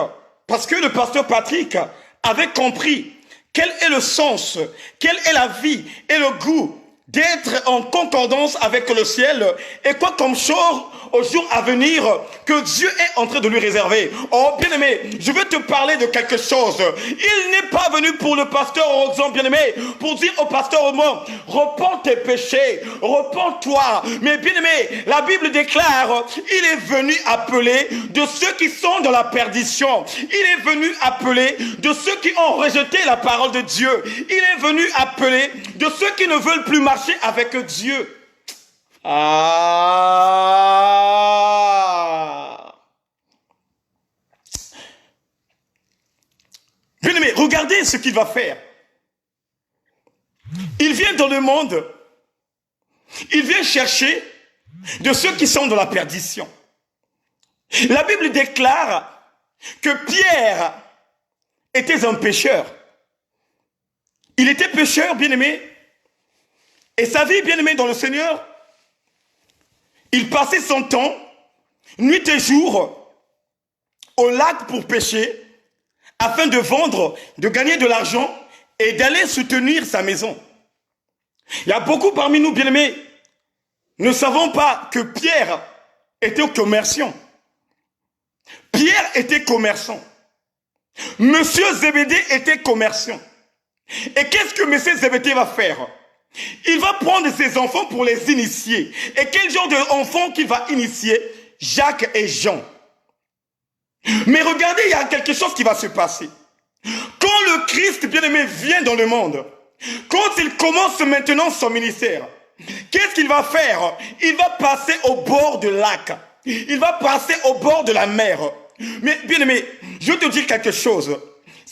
parce que le pasteur Patrick avait compris quel est le sens, quelle est la vie et le goût d'être en concordance avec le ciel et quoi comme chose au jour à venir que Dieu est en train de lui réserver. Oh bien-aimé, je veux te parler de quelque chose. Il n'est pas venu pour le pasteur Roxan, bien-aimé, pour dire au pasteur Roman, repends tes péchés, repends-toi. Mais bien-aimé, la Bible déclare, il est venu appeler de ceux qui sont dans la perdition. Il est venu appeler de ceux qui ont rejeté la parole de Dieu. Il est venu appeler de ceux qui ne veulent plus marcher avec Dieu. Bien-aimé, regardez ce qu'il va faire. Il vient dans le monde, il vient chercher de ceux qui sont dans la perdition. La Bible déclare que Pierre était un pécheur. Il était pécheur, bien-aimé, et sa vie, bien-aimé dans le Seigneur, il passait son temps, nuit et jour, au lac pour pêcher, afin de vendre, de gagner de l'argent et d'aller soutenir sa maison. Il y a beaucoup parmi nous, bien-aimés, ne savons pas que Pierre était commerçant. Pierre était commerçant. Monsieur Zébédée était commerçant. Et qu'est-ce que Monsieur Zébédée va faire? Il va prendre ses enfants pour les initier. Et quel genre d'enfants qu'il va initier? Jacques et Jean. Mais regardez, il y a quelque chose qui va se passer. Quand le Christ, bien-aimé, vient dans le monde, quand il commence maintenant son ministère, qu'est-ce qu'il va faire? Il va passer au bord du lac. Il va passer au bord de la mer. Mais bien-aimé, je te dis quelque chose.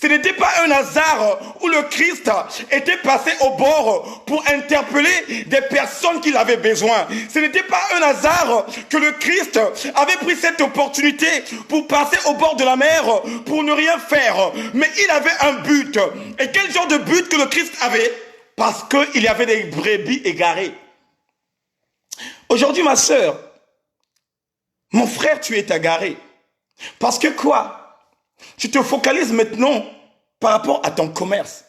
Ce n'était pas un hasard où le Christ était passé au bord pour interpeller des personnes qui avaient besoin. Ce n'était pas un hasard que le Christ avait pris cette opportunité pour passer au bord de la mer pour ne rien faire. Mais il avait un but. Et quel genre de but que le Christ avait? Parce qu'il y avait des brebis égarées. Aujourd'hui, ma sœur, mon frère, tu es égaré. Parce que quoi? Tu te focalises maintenant par rapport à ton commerce.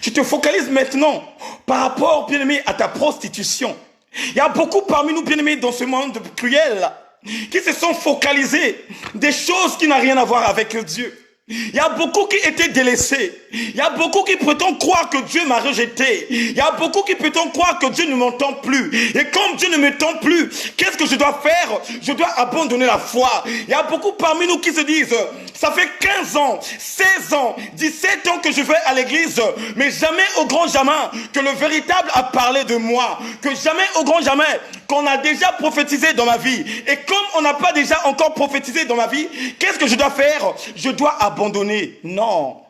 Tu te focalises maintenant par rapport, bien-aimé, à ta prostitution. Il y a beaucoup parmi nous, bien-aimés, dans ce monde cruel, qui se sont focalisés des choses qui n'ont rien à voir avec Dieu. Il y a beaucoup qui étaient délaissés. Il y a beaucoup qui prétendent croire que Dieu m'a rejeté. Il y a beaucoup qui prétendent croire que Dieu ne m'entend plus. Et comme Dieu ne m'entend plus, qu'est-ce que je dois faire? Je dois abandonner la foi. Il y a beaucoup parmi nous qui se disent, ça fait 15 ans, 16 ans, 17 ans que je vais à l'église, mais jamais au grand jamais que le véritable a parlé de moi. Que jamais au grand jamais qu'on a déjà prophétisé dans ma vie. Et comme on n'a pas déjà encore prophétisé dans ma vie, qu'est-ce que je dois faire? Je dois abandonner. Non.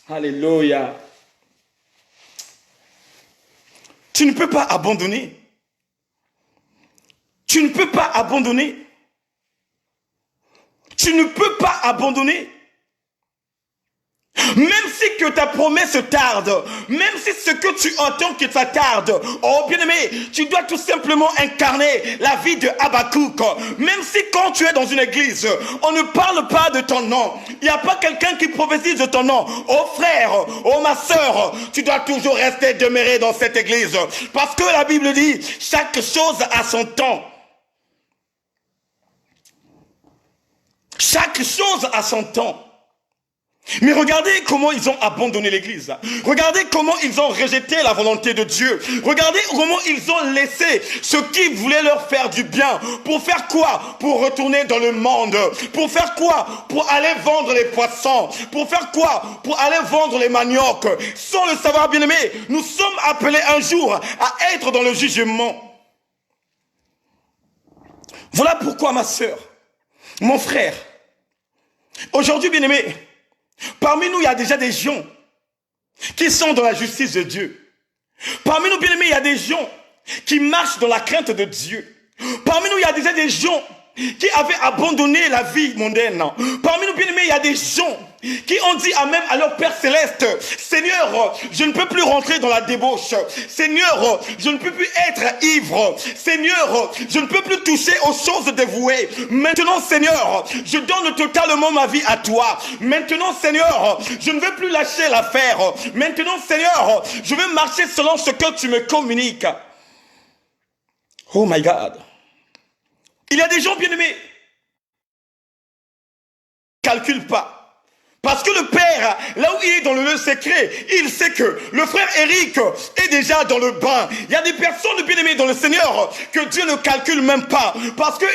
Alléluia. Tu ne peux pas abandonner. Tu ne peux pas abandonner. Tu ne peux pas abandonner. Même si que ta promesse tarde, même si ce que tu entends que ça tarde, oh bien-aimé, tu dois tout simplement incarner la vie de Habakkuk. Même si quand tu es dans une église, on ne parle pas de ton nom, il n'y a pas quelqu'un qui prophétise de ton nom. Oh frère, oh ma soeur, tu dois toujours rester demeuré dans cette église. Parce que la Bible dit, chaque chose a son temps. Chaque chose a son temps. Mais regardez comment ils ont abandonné l'église. Regardez comment ils ont rejeté la volonté de Dieu. Regardez comment ils ont laissé ce qui voulait leur faire du bien. Pour faire quoi? Pour retourner dans le monde. Pour faire quoi? Pour aller vendre les poissons. Pour faire quoi? Pour aller vendre les maniocs. Sans le savoir, bien-aimé, nous sommes appelés un jour à être dans le jugement. Voilà pourquoi, ma sœur, mon frère, aujourd'hui, bien-aimé, parmi nous, il y a déjà des gens qui sont dans la justice de Dieu. Parmi nous, bien-aimés, il y a des gens qui marchent dans la crainte de Dieu. Parmi nous, il y a déjà des gens qui avaient abandonné la vie mondaine. Parmi nous, bien-aimés, il y a des gens qui ont dit à même à leur Père Céleste, Seigneur, je ne peux plus rentrer dans la débauche. Seigneur, je ne peux plus être ivre. Seigneur, je ne peux plus toucher aux choses dévouées. Maintenant, Seigneur, je donne totalement ma vie à toi. Maintenant, Seigneur, je ne veux plus lâcher l'affaire. Maintenant, Seigneur, je veux marcher selon ce que tu me communiques. Oh my God. Il y a des gens, bien-aimés, qui ne calculent pas. Parce que le père, là où il est dans le lieu secret, il sait que le frère Eric est déjà dans le bain. Il y a des personnes bien-aimées dans le Seigneur que Dieu ne calcule même pas. Parce que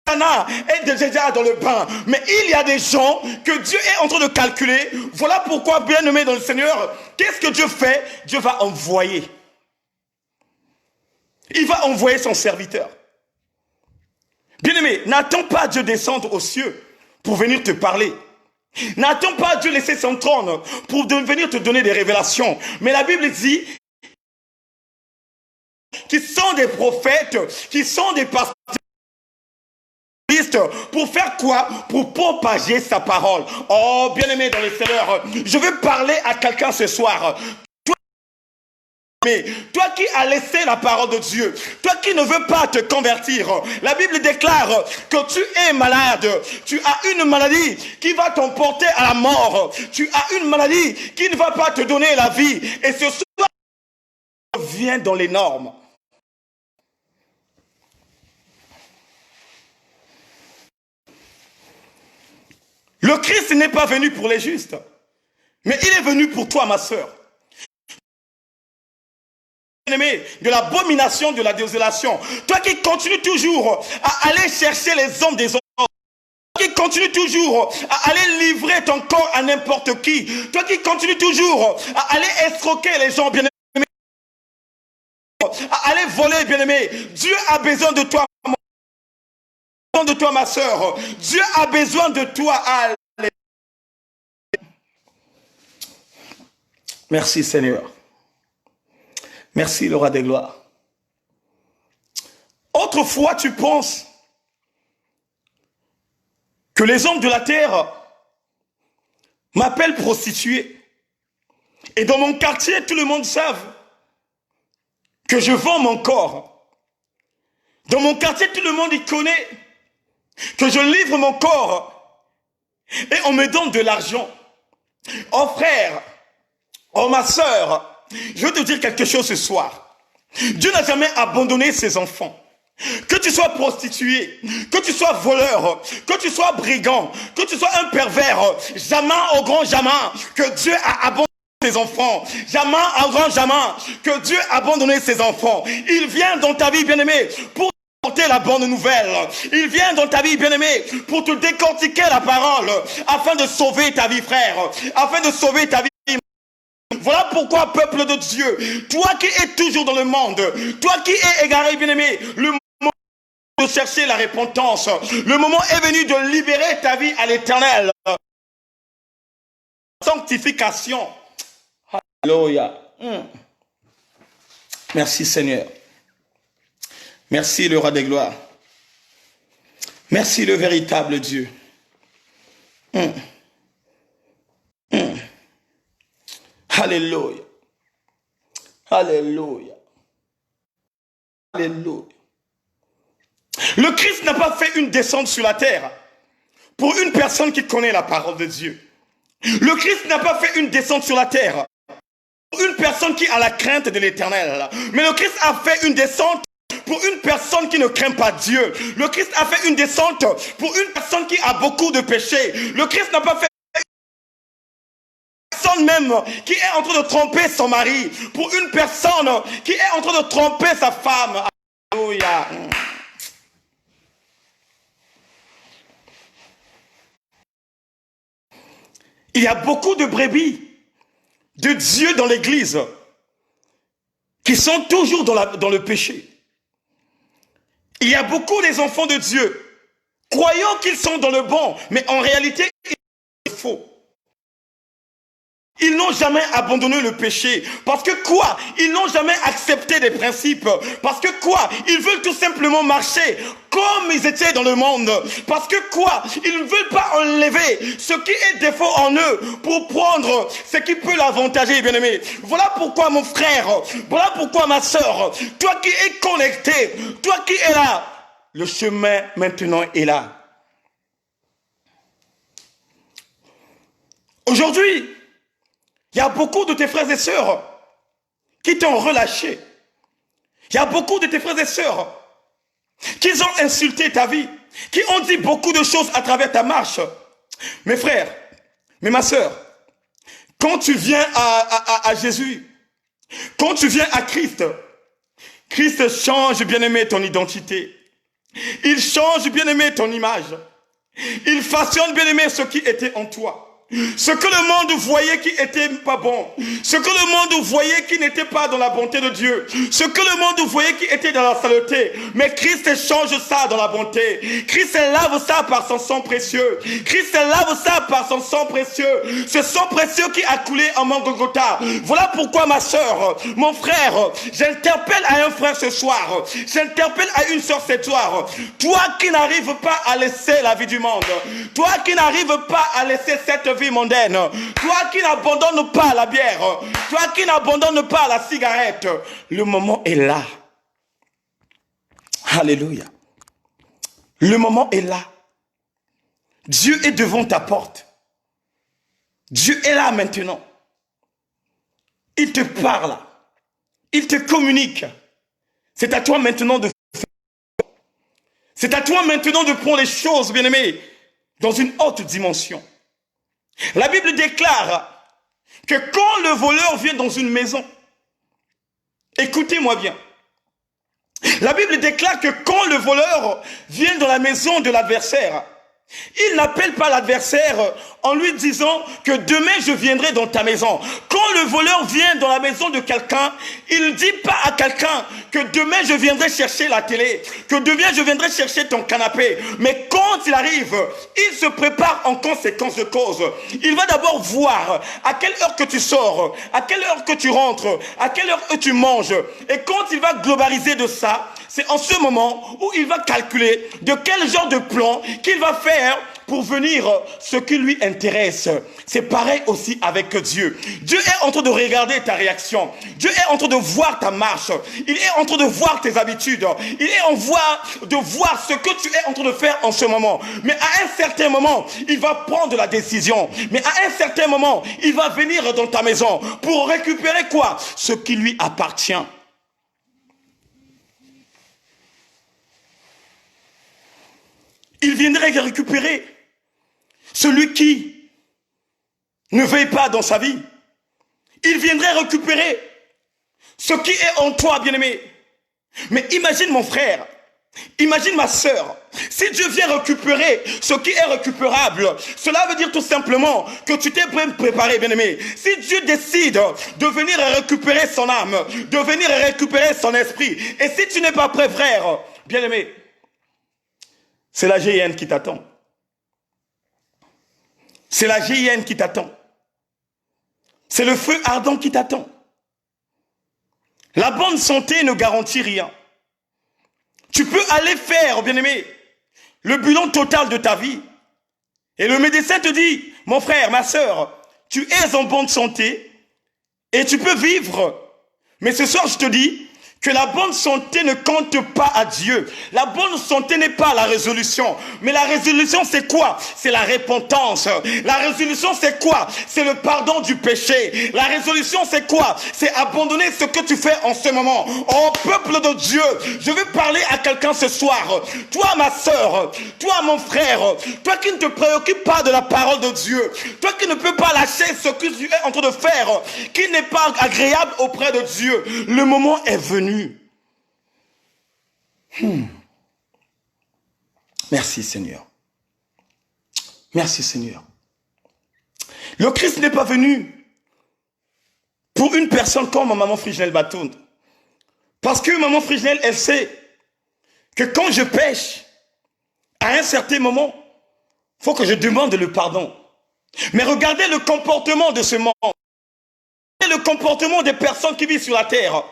Anna est déjà dans le bain. Mais il y a des gens que Dieu est en train de calculer. Voilà pourquoi, bien-aimés dans le Seigneur, qu'est-ce que Dieu fait? Dieu va envoyer. Il va envoyer son serviteur. Bien-aimé, n'attends pas Dieu descendre aux cieux pour venir te parler. N'attends pas Dieu laisser son trône pour venir te donner des révélations. Mais la Bible dit qu'ils sont des prophètes, qu'ils sont des pasteurs. Pour faire quoi? Pour propager sa parole. Oh, bien-aimé dans le Seigneur, je veux parler à quelqu'un ce soir. Mais toi qui as laissé la parole de Dieu, toi qui ne veux pas te convertir, la Bible déclare que tu es malade, tu as une maladie qui va t'emporter à la mort, tu as une maladie qui ne va pas te donner la vie, et ce soir, vient dans les normes. Le Christ n'est pas venu pour les justes, mais il est venu pour toi, ma sœur. De l'abomination, de la désolation. Toi qui continues toujours à aller chercher les hommes des hommes, qui continues toujours à aller livrer ton corps à n'importe qui, toi qui continues toujours à aller escroquer les gens, bien aimé, à aller voler, bien aimé, Dieu a besoin de toi, ma soeur. Dieu a besoin de toi. Merci Seigneur. Merci le roi des gloires. Autrefois, tu penses que les hommes de la terre m'appellent prostituée. Et dans mon quartier, tout le monde savent que je vends mon corps. Dans mon quartier, tout le monde y connaît que je livre mon corps et on me donne de l'argent. Oh frère, oh ma soeur, je veux te dire quelque chose ce soir. Dieu n'a jamais abandonné ses enfants. Que tu sois prostituée, que tu sois voleur, que tu sois brigand, que tu sois un pervers, jamais au grand jamais que Dieu a abandonné ses enfants. Jamais au grand jamais que Dieu a abandonné ses enfants. Il vient dans ta vie, bien-aimé, pour porter la bonne nouvelle. Il vient dans ta vie, bien-aimé, pour te décortiquer la parole, afin de sauver ta vie, frère, afin de sauver ta vie. Voilà pourquoi, peuple de Dieu, toi qui es toujours dans le monde, toi qui es égaré, bien-aimé, le moment de chercher la repentance, le moment est venu de libérer ta vie à l'éternel. Sanctification. Alléluia. Merci Seigneur. Merci le roi des gloires. Merci le véritable Dieu. Alléluia. Alléluia. Alléluia. Le Christ n'a pas fait une descente sur la terre pour une personne qui connaît la parole de Dieu. Le Christ n'a pas fait une descente sur la terre pour une personne qui a la crainte de l'Éternel. Mais le Christ a fait une descente pour une personne qui ne craint pas Dieu. Le Christ a fait une descente pour une personne qui a beaucoup de péchés. Le Christ n'a pas fait une personne même qui est en train de tromper son mari, pour une personne qui est en train de tromper sa femme. Alléluia. Il y a beaucoup de brebis de Dieu dans l'église qui sont toujours dans le péché. Il y a beaucoup des enfants de Dieu croyant qu'ils sont dans le bon, mais en réalité, ils sont faux. Ils n'ont jamais abandonné le péché. Parce que quoi? Ils n'ont jamais accepté des principes. Parce que quoi? Ils veulent tout simplement marcher comme ils étaient dans le monde. Parce que quoi? Ils ne veulent pas enlever ce qui est défaut en eux pour prendre ce qui peut l'avantager, bien-aimé. Voilà pourquoi, mon frère, voilà pourquoi, ma soeur, toi qui es connecté, toi qui es là, le chemin maintenant est là. Aujourd'hui, il y a beaucoup de tes frères et sœurs qui t'ont relâché. Il y a beaucoup de tes frères et sœurs qui ont insulté ta vie, qui ont dit beaucoup de choses à travers ta marche. Mes frères, mais ma sœur, quand tu viens à Jésus, quand tu viens à Christ, Christ change, bien-aimé, ton identité. Il change, bien-aimé, ton image. Il façonne, bien-aimé, ce qui était en toi. Ce que le monde voyait qui était pas bon, ce que le monde voyait qui n'était pas dans la bonté de Dieu, ce que le monde voyait qui était dans la saleté, mais Christ change ça dans la bonté. Christ lave ça par son sang précieux. Christ lave ça par son sang précieux. Ce sang précieux qui a coulé en mon Golgotha. Voilà pourquoi, ma soeur, mon frère, j'interpelle à un frère ce soir, j'interpelle à une soeur ce soir. Toi qui n'arrives pas à laisser la vie du monde, toi qui n'arrives pas à laisser cette vie mondaine, toi qui n'abandonnes pas la bière, toi qui n'abandonnes pas la cigarette, le moment est là. Alléluia. Le moment est là. Dieu est devant ta porte. Dieu est là maintenant. Il te parle. Il te communique. C'est à toi maintenant de faire. C'est à toi maintenant de prendre les choses, bien-aimés, dans une haute dimension. La Bible déclare que quand le voleur vient dans une maison, écoutez-moi bien, la Bible déclare que quand le voleur vient dans la maison de l'adversaire, Il n'appelle pas l'adversaire en lui disant que demain je viendrai dans ta maison. Quand le voleur vient dans la maison de quelqu'un, il ne dit pas à quelqu'un que demain je viendrai chercher la télé, que demain je viendrai chercher ton canapé. Mais quand il arrive, il se prépare en conséquence de cause. Il va d'abord voir à quelle heure que tu sors, à quelle heure que tu rentres, à quelle heure que tu manges. Et quand il va globaliser de ça, c'est en ce moment où il va calculer de quel genre de plan qu'il va faire pour venir ce qui lui intéresse. C'est pareil aussi avec Dieu. Dieu est en train de regarder ta réaction. Dieu est en train de voir ta marche. Il est en train de voir tes habitudes. Il est en train de voir ce que tu es en train de faire en ce moment. Mais à un certain moment, il va prendre la décision. Mais à un certain moment, il va venir dans ta maison pour récupérer quoi? Ce qui lui appartient. Il viendrait récupérer celui qui ne veille pas dans sa vie. Il viendrait récupérer ce qui est en toi, bien-aimé. Mais imagine mon frère, imagine ma sœur. Si Dieu vient récupérer ce qui est récupérable, cela veut dire tout simplement que tu t'es bien préparé, bien-aimé. Si Dieu décide de venir récupérer son âme, de venir récupérer son esprit, et si tu n'es pas prêt, frère, bien-aimé, c'est la GIN qui t'attend. C'est la GIN qui t'attend. C'est le feu ardent qui t'attend. La bonne santé ne garantit rien. Tu peux aller faire, bien-aimé, le bilan total de ta vie. Et le médecin te dit, mon frère, ma sœur, tu es en bonne santé et tu peux vivre. Mais ce soir, je te dis que la bonne santé ne compte pas à Dieu. La bonne santé n'est pas la résolution. Mais la résolution, c'est quoi? C'est la repentance. La résolution, c'est quoi? C'est le pardon du péché. La résolution, c'est quoi? C'est abandonner ce que tu fais en ce moment. Oh, peuple de Dieu, je veux parler à quelqu'un ce soir. Toi, ma sœur, toi, mon frère, toi qui ne te préoccupes pas de la parole de Dieu, toi qui ne peux pas lâcher ce que tu es en train de faire, qui n'est pas agréable auprès de Dieu, le moment est venu. Merci Seigneur. Merci Seigneur. Le Christ n'est pas venu pour une personne comme maman Friginelle Batoun. Parce que maman Friginelle, elle sait que quand je pêche, à un certain moment, il faut que je demande le pardon. Mais regardez le comportement de ce monde. Le comportement des personnes qui vivent sur la terre.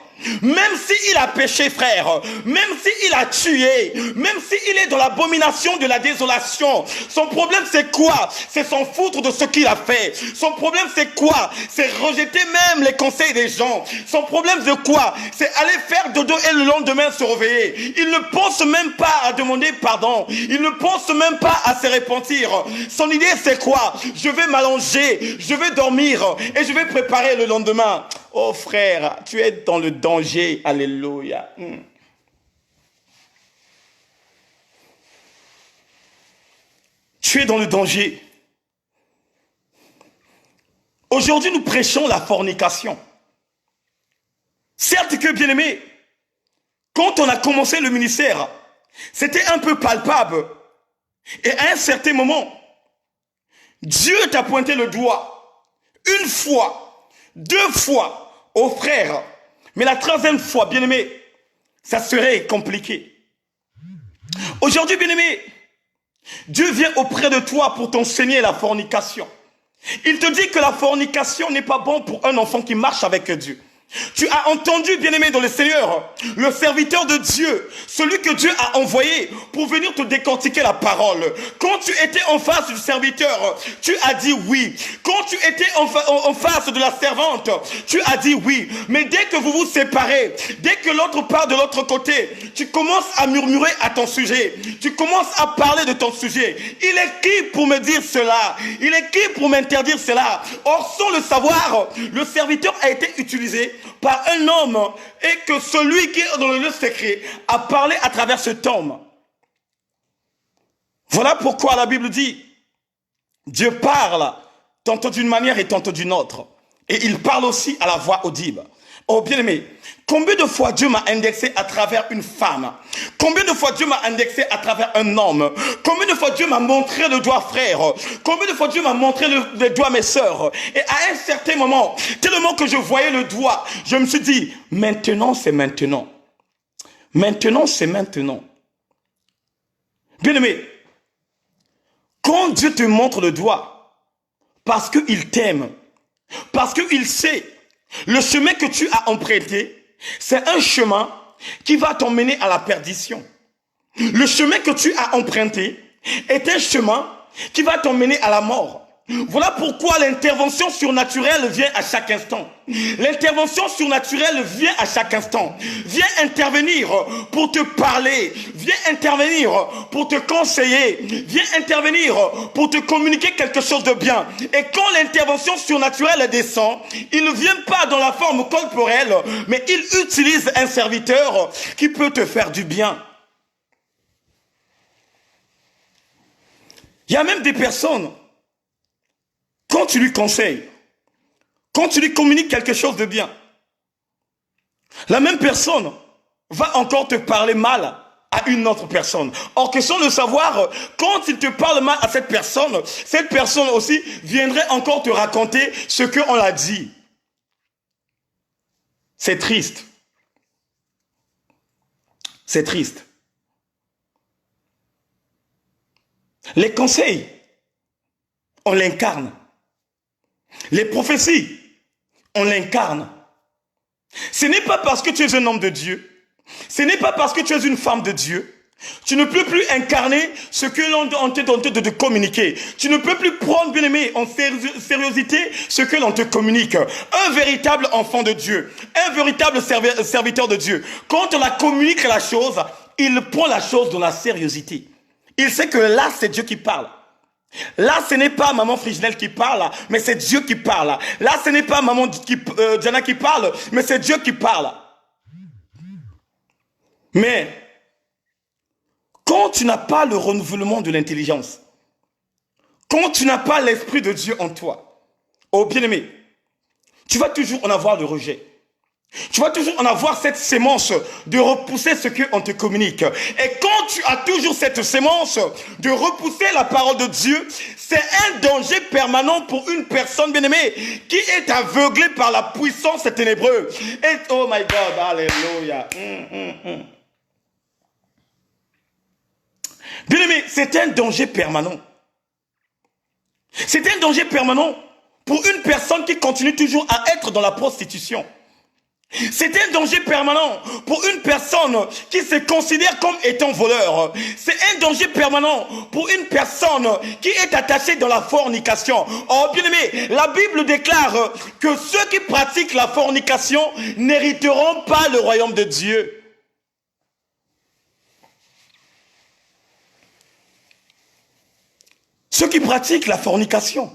Même s'il a péché, frère, même s'il a tué, même s'il est dans l'abomination de la désolation, son problème c'est quoi? C'est s'en foutre de ce qu'il a fait. Son problème c'est quoi? C'est rejeter même les conseils des gens. Son problème c'est quoi? C'est aller faire dodo et le lendemain se réveiller. Il ne pense même pas à demander pardon. Il ne pense même pas à se repentir. Son idée c'est quoi? Je vais m'allonger, je vais dormir et je vais préparer le lendemain. Oh frère, tu es dans le danger. Alléluia. Tu es dans le danger. Aujourd'hui, nous prêchons la fornication. Certes que, bien aimé, quand on a commencé le ministère, c'était un peu palpable. Et à un certain moment, Dieu t'a pointé le doigt. Une fois. 2 fois aux frères, mais la 3e fois, bien-aimé, ça serait compliqué. Aujourd'hui, bien-aimé, Dieu vient auprès de toi pour t'enseigner la fornication. Il te dit que la fornication n'est pas bon pour un enfant qui marche avec Dieu. Tu as entendu, bien-aimé dans le Seigneur, le serviteur de Dieu, celui que Dieu a envoyé pour venir te décortiquer la parole. Quand tu étais en face du serviteur, tu as dit oui. Quand tu étais en face de la servante, tu as dit oui. Mais dès que vous vous séparez, dès que l'autre part de l'autre côté, tu commences à murmurer à ton sujet. Tu commences à parler de ton sujet. Il est qui pour me dire cela? Il est qui pour m'interdire cela? Or, sans le savoir, le serviteur a été utilisé par un homme et que celui qui est dans le lieu secret a parlé à travers cet homme. Voilà pourquoi la Bible dit Dieu parle tantôt d'une manière et tantôt d'une autre. Et il parle aussi à la voix audible. Oh bien-aimé, combien de fois Dieu m'a indexé à travers une femme? Combien de fois Dieu m'a indexé à travers un homme? Combien de fois Dieu m'a montré le doigt frère? Combien de fois Dieu m'a montré le doigt mes sœurs? Et à un certain moment, tellement que je voyais le doigt, je me suis dit, maintenant c'est maintenant. Maintenant c'est maintenant. Bien-aimé, quand Dieu te montre le doigt, parce qu'il t'aime, parce qu'il sait le chemin que tu as emprunté, c'est un chemin qui va t'emmener à la perdition. Le chemin que tu as emprunté est un chemin qui va t'emmener à la mort. Voilà pourquoi l'intervention surnaturelle vient à chaque instant. L'intervention surnaturelle vient à chaque instant. Viens intervenir pour te parler. Viens intervenir pour te conseiller. Viens intervenir pour te communiquer quelque chose de bien. Et quand l'intervention surnaturelle descend, il ne vient pas dans la forme corporelle, mais il utilise un serviteur qui peut te faire du bien. Il y a même des personnes, quand tu lui conseilles, quand tu lui communiques quelque chose de bien, la même personne va encore te parler mal à une autre personne. Or que sans le savoir, quand il te parle mal à cette personne aussi viendrait encore te raconter ce qu'on l'a dit. C'est triste. C'est triste. Les conseils, on l'incarne. Les prophéties, on l'incarne. Ce n'est pas parce que tu es un homme de Dieu, ce n'est pas parce que tu es une femme de Dieu, tu ne peux plus incarner ce que l'on te donne de te communiquer. Tu ne peux plus prendre, bien aimé, en sérieuxité ce que l'on te communique. Un véritable enfant de Dieu, un véritable serviteur de Dieu, quand on la communique la chose, il prend la chose dans la sérieuxité. Il sait que là, c'est Dieu qui parle. Là, ce n'est pas maman Friginelle qui parle, mais c'est Dieu qui parle. Là, ce n'est pas maman Diana qui parle, mais c'est Dieu qui parle. Mais, quand tu n'as pas le renouvellement de l'intelligence, quand tu n'as pas l'Esprit de Dieu en toi, oh bien-aimé, tu vas toujours en avoir le rejet. Tu vas toujours en avoir cette sémence de repousser ce qu'on te communique. Et quand tu as toujours cette sémence de repousser la parole de Dieu, c'est un danger permanent pour une personne bien-aimée qui est aveuglée par la puissance ténébreuse. Et oh my God, alléluia. Bien-aimé, c'est un danger permanent. C'est un danger permanent pour une personne qui continue toujours à être dans la prostitution. C'est un danger permanent pour une personne qui se considère comme étant voleur. C'est un danger permanent pour une personne qui est attachée dans la fornication. Oh bien aimé, la Bible déclare que ceux qui pratiquent la fornication n'hériteront pas le royaume de Dieu. Ceux qui pratiquent la fornication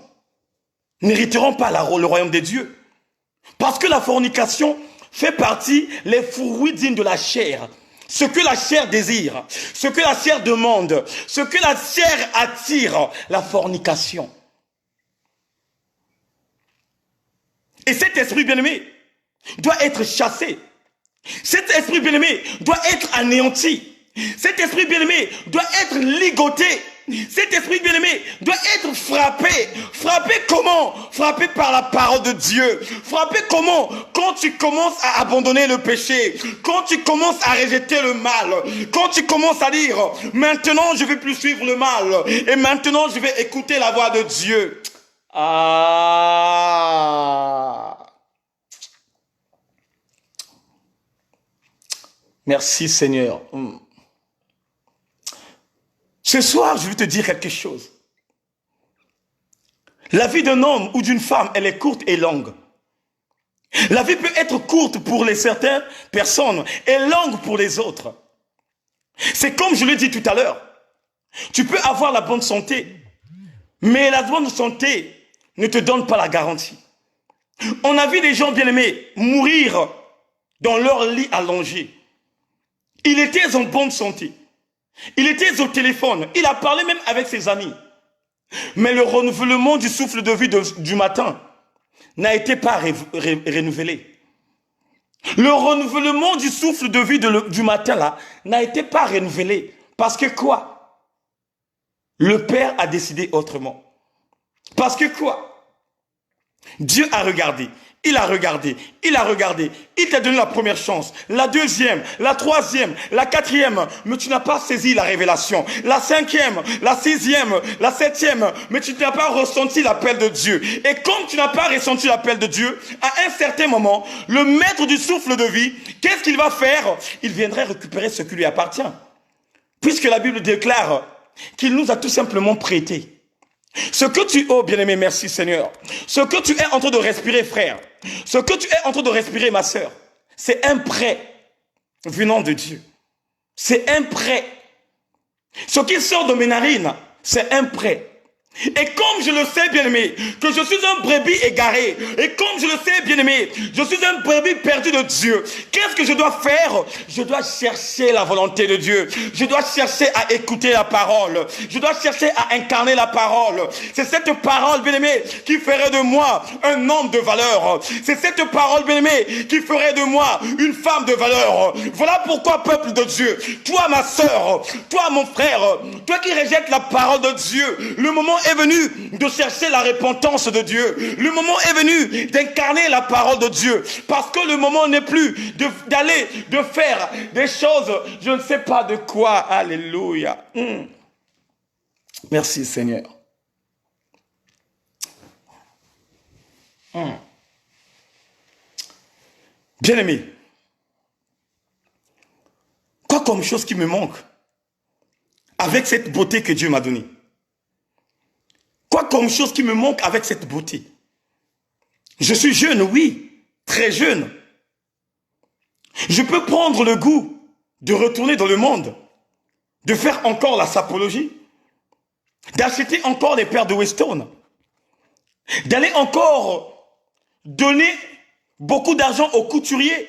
n'hériteront pas le royaume de Dieu. Parce que la fornication fait partie les fruits dignes de la chair. Ce que la chair désire, ce que la chair demande, ce que la chair attire, la fornication. Et cet esprit bien-aimé doit être chassé. Cet esprit bien-aimé doit être anéanti. Cet esprit bien-aimé doit être ligoté. Cet esprit bien-aimé doit être frappé. Frappé comment? Frappé par la parole de Dieu. Frappé comment? Quand tu commences à abandonner le péché. Quand tu commences à rejeter le mal. Quand tu commences à dire, maintenant je ne vais plus suivre le mal. Et maintenant je vais écouter la voix de Dieu. Ah. Merci Seigneur. Ce soir, je vais te dire quelque chose. La vie d'un homme ou d'une femme, elle est courte et longue. La vie peut être courte pour certaines personnes et longue pour les autres. C'est comme je l'ai dit tout à l'heure. Tu peux avoir la bonne santé, mais la bonne santé ne te donne pas la garantie. On a vu des gens bien-aimés mourir dans leur lit allongé. Il était en bonne santé. Il était au téléphone, il a parlé même avec ses amis. Mais le renouvellement du souffle de vie du matin n'a été pas renouvelé. Le renouvellement du souffle de vie du matin là n'a été pas renouvelé. Parce que quoi? Le Père a décidé autrement. Parce que quoi? Dieu a regardé. Il a regardé, il a regardé, il t'a donné la première chance, la deuxième, la troisième, la quatrième, mais tu n'as pas saisi la révélation, la cinquième, la sixième, la septième, mais tu n'as pas ressenti l'appel de Dieu. Et comme tu n'as pas ressenti l'appel de Dieu, à un certain moment, le maître du souffle de vie, qu'est-ce qu'il va faire? Il viendrait récupérer ce qui lui appartient. Puisque la Bible déclare qu'il nous a tout simplement prêté. Ce que tu... Oh bien-aimé, merci Seigneur. Ce que tu es en train de respirer, frère. Ce que tu es en train de respirer, ma sœur. C'est un prêt venant de Dieu. C'est un prêt. Ce qui sort de mes narines, c'est un prêt. Et comme je le sais, bien-aimé, que je suis un brebis égaré, et comme je le sais, bien-aimé, je suis un brebis perdu de Dieu, qu'est-ce que je dois faire? Je dois chercher la volonté de Dieu. Je dois chercher à écouter la parole. Je dois chercher à incarner la parole. C'est cette parole, bien-aimé, qui ferait de moi un homme de valeur. C'est cette parole, bien-aimé, qui ferait de moi une femme de valeur. Voilà pourquoi, peuple de Dieu, toi, ma sœur, toi, mon frère, toi qui rejettes la parole de Dieu, le moment est venu de chercher la repentance de Dieu. Le moment est venu d'incarner la parole de Dieu. Parce que le moment n'est plus d'aller, de faire des choses, je ne sais pas de quoi. Alléluia. Merci Seigneur. Bien-aimé, quoi comme chose qui me manque avec cette beauté que Dieu m'a donnée? Quoi comme chose qui me manque avec cette beauté? Je suis jeune, oui, très jeune. Je peux prendre le goût de retourner dans le monde, de faire encore la sapologie, d'acheter encore des paires de Weston, d'aller encore donner beaucoup d'argent aux couturiers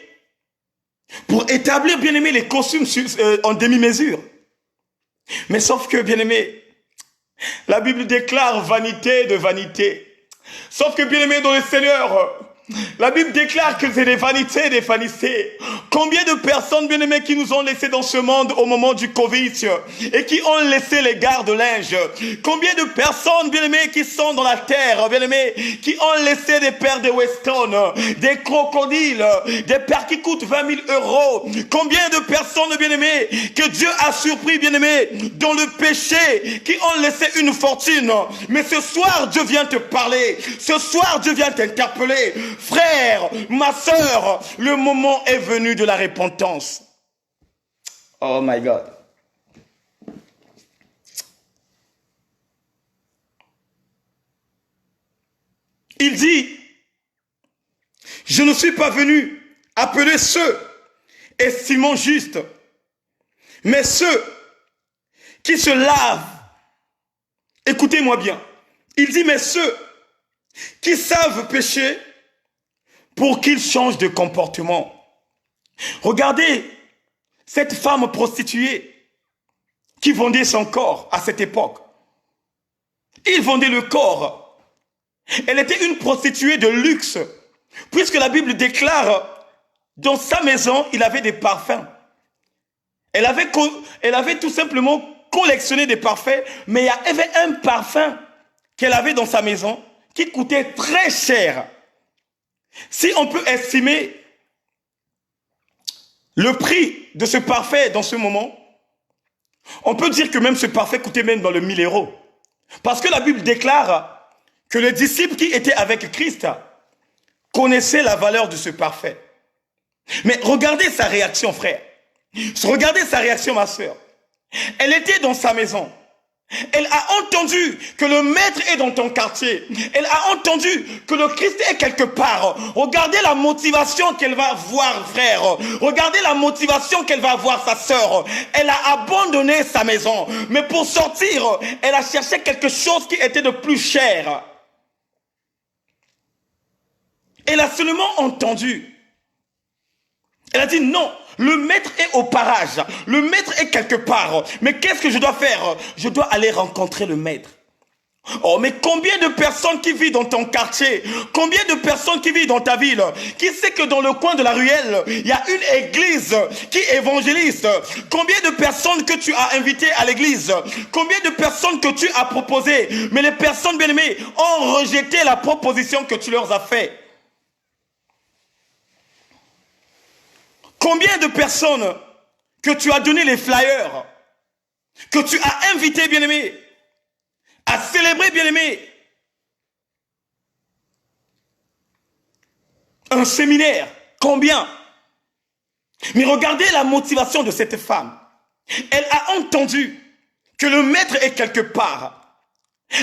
pour établir, bien aimé, les costumes en demi-mesure. Mais sauf que, bien aimé, la Bible déclare vanité de vanité. Sauf que, bien aimé dans le Seigneur, la Bible déclare que c'est des vanités. Combien de personnes, bien aimées, qui nous ont laissés dans ce monde au moment du Covid et qui ont laissé les gardes de linge? Combien de personnes, bien aimées, qui sont dans la terre, bien aimées, qui ont laissé des paires de Weston, des crocodiles, des paires qui coûtent 20 000 euros? Combien de personnes, bien aimées, que Dieu a surpris, bien aimées, dans le péché, qui ont laissé une fortune? Mais ce soir, Dieu vient te parler. Ce soir, Dieu vient t'interpeller. Frère, ma sœur, le moment est venu de la repentance. Oh my God. Il dit, je ne suis pas venu appeler ceux estimant justes, mais ceux qui se lavent. Écoutez-moi bien. Il dit, mais ceux qui savent pécher pour qu'ils changent de comportement. Regardez cette femme prostituée qui vendait son corps à cette époque. Il vendait le corps. Elle était une prostituée de luxe, puisque la Bible déclare dans sa maison, il avait des parfums. Elle avait tout simplement collectionné des parfums, mais il y avait un parfum qu'elle avait dans sa maison qui coûtait très cher. Si on peut estimer le prix de ce parfait dans ce moment, on peut dire que même ce parfait coûtait même dans le 1000 euros. Parce que la Bible déclare que les disciples qui étaient avec Christ connaissaient la valeur de ce parfait. Mais regardez sa réaction, frère. Regardez sa réaction, ma soeur. Elle était dans sa maison. Elle a entendu que le maître est dans ton quartier. Elle a entendu que le Christ est quelque part. Regardez la motivation qu'elle va avoir, frère. Regardez la motivation qu'elle va avoir, sa sœur. Elle a abandonné sa maison. Mais pour sortir, elle a cherché quelque chose qui était de plus cher. Elle a seulement entendu. Elle a dit non. Le maître est au parage. Le maître est quelque part. Mais qu'est-ce que je dois faire? Je dois aller rencontrer le maître. Oh, mais combien de personnes qui vivent dans ton quartier, combien de personnes qui vivent dans ta ville, qui sait que dans le coin de la ruelle, il y a une église qui évangélise, combien de personnes que tu as invitées à l'église, combien de personnes que tu as proposées, mais les personnes bien-aimées ont rejeté la proposition que tu leur as faite. Combien de personnes que tu as donné les flyers, que tu as invité bien-aimés, à célébrer, bien-aimé, un séminaire. Combien? Mais regardez la motivation de cette femme. Elle a entendu que le maître est quelque part.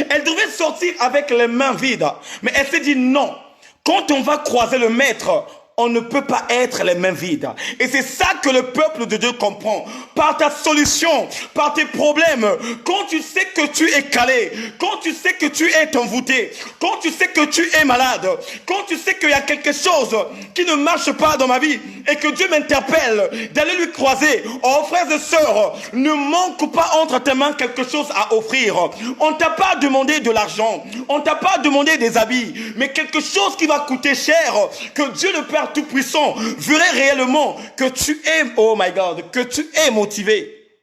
Elle devait sortir avec les mains vides. Mais elle s'est dit non. Quand on va croiser le maître, on ne peut pas être les mains vides. Et c'est ça que le peuple de Dieu comprend. Par ta solution, par tes problèmes, quand tu sais que tu es calé, quand tu sais que tu es envoûté, quand tu sais que tu es malade, quand tu sais qu'il y a quelque chose qui ne marche pas dans ma vie et que Dieu m'interpelle d'aller lui croiser. Oh frères et sœurs, ne manque pas entre tes mains quelque chose à offrir. On ne t'a pas demandé de l'argent, on ne t'a pas demandé des habits, mais quelque chose qui va coûter cher, que Dieu le Père Tout-Puissant verrait réellement que tu es, oh my God, que tu es motivé.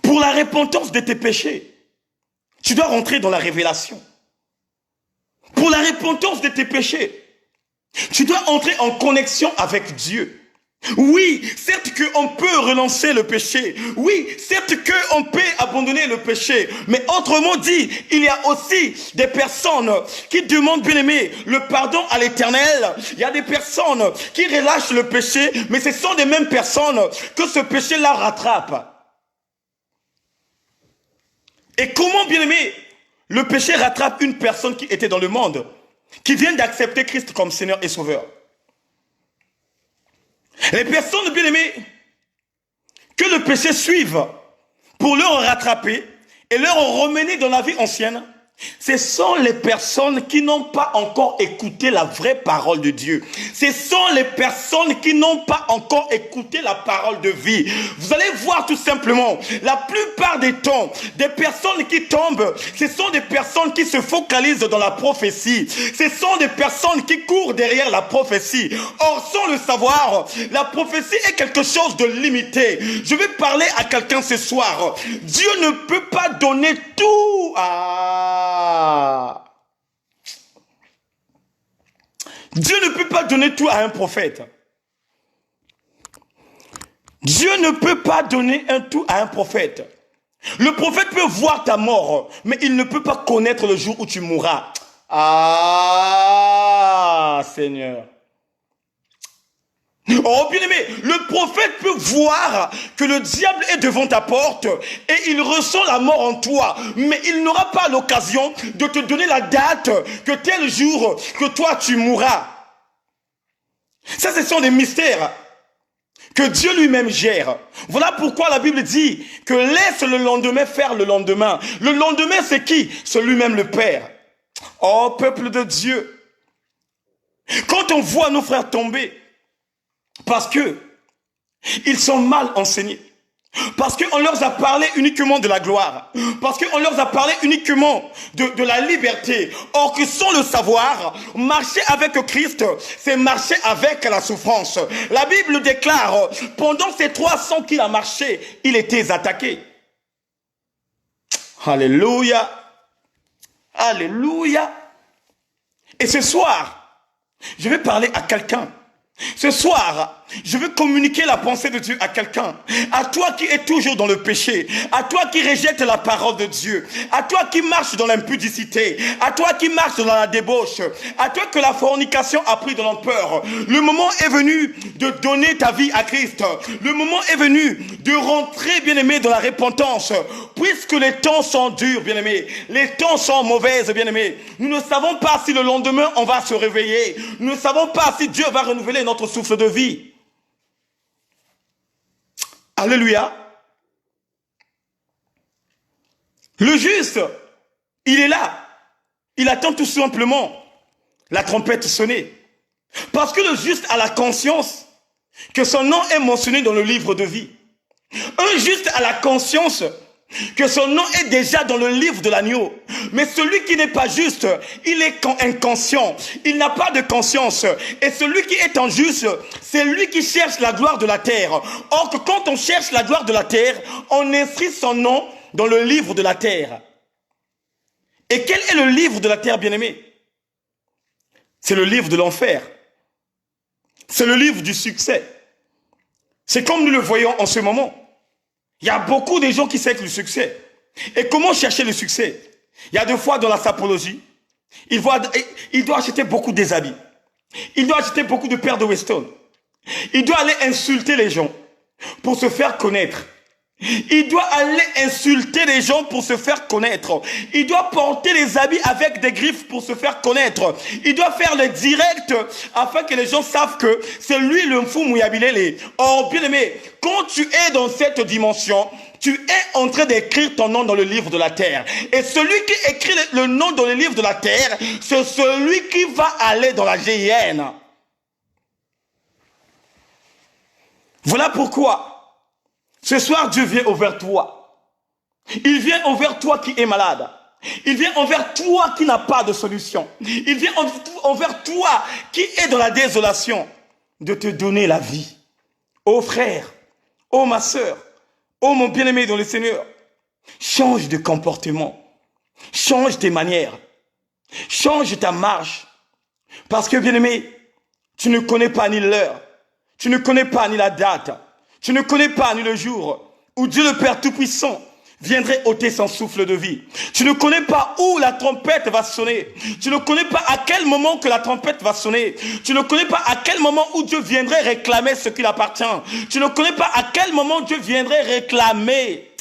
Pour la repentance de tes péchés, tu dois rentrer dans la révélation. Pour la repentance de tes péchés, tu dois entrer en connexion avec Dieu. Oui, certes qu'on peut relancer le péché. Oui, certes qu'on peut abandonner le péché. Mais autrement dit, il y a aussi des personnes qui demandent, bien aimé, le pardon à l'Éternel. Il y a des personnes qui relâchent le péché, mais ce sont des mêmes personnes que ce péché la rattrape. Et comment, bien aimé, le péché rattrape une personne qui était dans le monde, qui vient d'accepter Christ comme Seigneur et Sauveur? Les personnes bien-aimées que le péché suive pour leur rattraper et leur remener dans la vie ancienne, ce sont les personnes qui n'ont pas encore écouté la vraie parole de Dieu. Ce sont les personnes qui n'ont pas encore écouté la parole de vie. Vous allez voir tout simplement, la plupart des temps, des personnes qui tombent, ce sont des personnes qui se focalisent dans la prophétie. Ce sont des personnes qui courent derrière la prophétie. Or, sans le savoir, la prophétie est quelque chose de limité. Je vais parler à quelqu'un ce soir. Dieu ne peut pas donner tout à... Dieu ne peut pas donner tout à un prophète. Dieu ne peut pas donner un tout à un prophète. Le prophète peut voir ta mort, mais il ne peut pas connaître le jour où tu mourras. Ah, Seigneur. Oh bien-aimé, le prophète peut voir que le diable est devant ta porte et il ressent la mort en toi, mais il n'aura pas l'occasion de te donner la date que tel jour que toi tu mourras. Ça, ce sont des mystères que Dieu lui-même gère. Voilà pourquoi la Bible dit que laisse le lendemain faire le lendemain. Le lendemain, c'est qui? C'est lui-même le Père. Oh peuple de Dieu, quand on voit nos frères tomber, parce que ils sont mal enseignés, parce qu'on leur a parlé uniquement de la gloire, parce qu'on leur a parlé uniquement de la liberté. Or que sans le savoir, marcher avec Christ, c'est marcher avec la souffrance. La Bible déclare, pendant ces 300 qu'il a marché, il était attaqué. Alléluia. Alléluia. Et ce soir, je vais parler à quelqu'un. Ce soir, je veux communiquer la pensée de Dieu à quelqu'un. À toi qui es toujours dans le péché. À toi qui rejette la parole de Dieu. À toi qui marche dans l'impudicité. À toi qui marche dans la débauche. À toi que la fornication a pris de l'ampleur. Le moment est venu de donner ta vie à Christ. Le moment est venu de rentrer, bien-aimé, dans la repentance. Puisque les temps sont durs, bien-aimé. Les temps sont mauvaises, bien-aimé. Nous ne savons pas si le lendemain on va se réveiller. Nous ne savons pas si Dieu va renouveler notre souffle de vie. Alléluia. Le juste, il est là. Il attend tout simplement la trompette sonner. Parce que le juste a la conscience que son nom est mentionné dans le livre de vie. Un juste a la conscience que son nom est déjà dans le livre de l'agneau. Mais celui qui n'est pas juste, il est inconscient. Il n'a pas de conscience. Et celui qui est injuste, c'est lui qui cherche la gloire de la terre. Or que quand on cherche la gloire de la terre, on inscrit son nom dans le livre de la terre. Et quel est le livre de la terre, bien-aimé? C'est le livre de l'enfer. C'est le livre du succès. C'est comme nous le voyons en ce moment. Il y a beaucoup de gens qui cherchent le succès. Et comment chercher le succès? Il y a des fois dans la sapologie, il doit acheter beaucoup de déshabits. Il doit acheter beaucoup de paires de Weston. Il doit aller insulter les gens pour se faire connaître. Il doit aller insulter les gens pour se faire connaître. Il doit porter les habits avec des griffes pour se faire connaître. Il doit faire le direct afin que les gens savent que c'est lui le fou Mouyabilele. Or, bien aimé, quand tu es dans cette dimension, tu es en train d'écrire ton nom dans le livre de la terre. Et celui qui écrit le nom dans le livre de la terre, c'est celui qui va aller dans la GIN. Voilà pourquoi ce soir, Dieu vient envers toi. Il vient envers toi qui es malade. Il vient envers toi qui n'a pas de solution. Il vient envers toi qui est dans la désolation de te donner la vie. Oh frère, oh ma soeur, oh mon bien-aimé dans le Seigneur, change de comportement. Change tes manières. Change ta marche. Parce que bien-aimé, tu ne connais pas ni l'heure. Tu ne connais pas ni la date. Tu ne connais pas ni le jour où Dieu le Père Tout-Puissant viendrait ôter son souffle de vie. Tu ne connais pas où la trompette va sonner. Tu ne connais pas à quel moment que la trompette va sonner. Tu ne connais pas à quel moment où Dieu viendrait réclamer ce qui appartient. Tu ne connais pas à quel moment Dieu viendrait réclamer.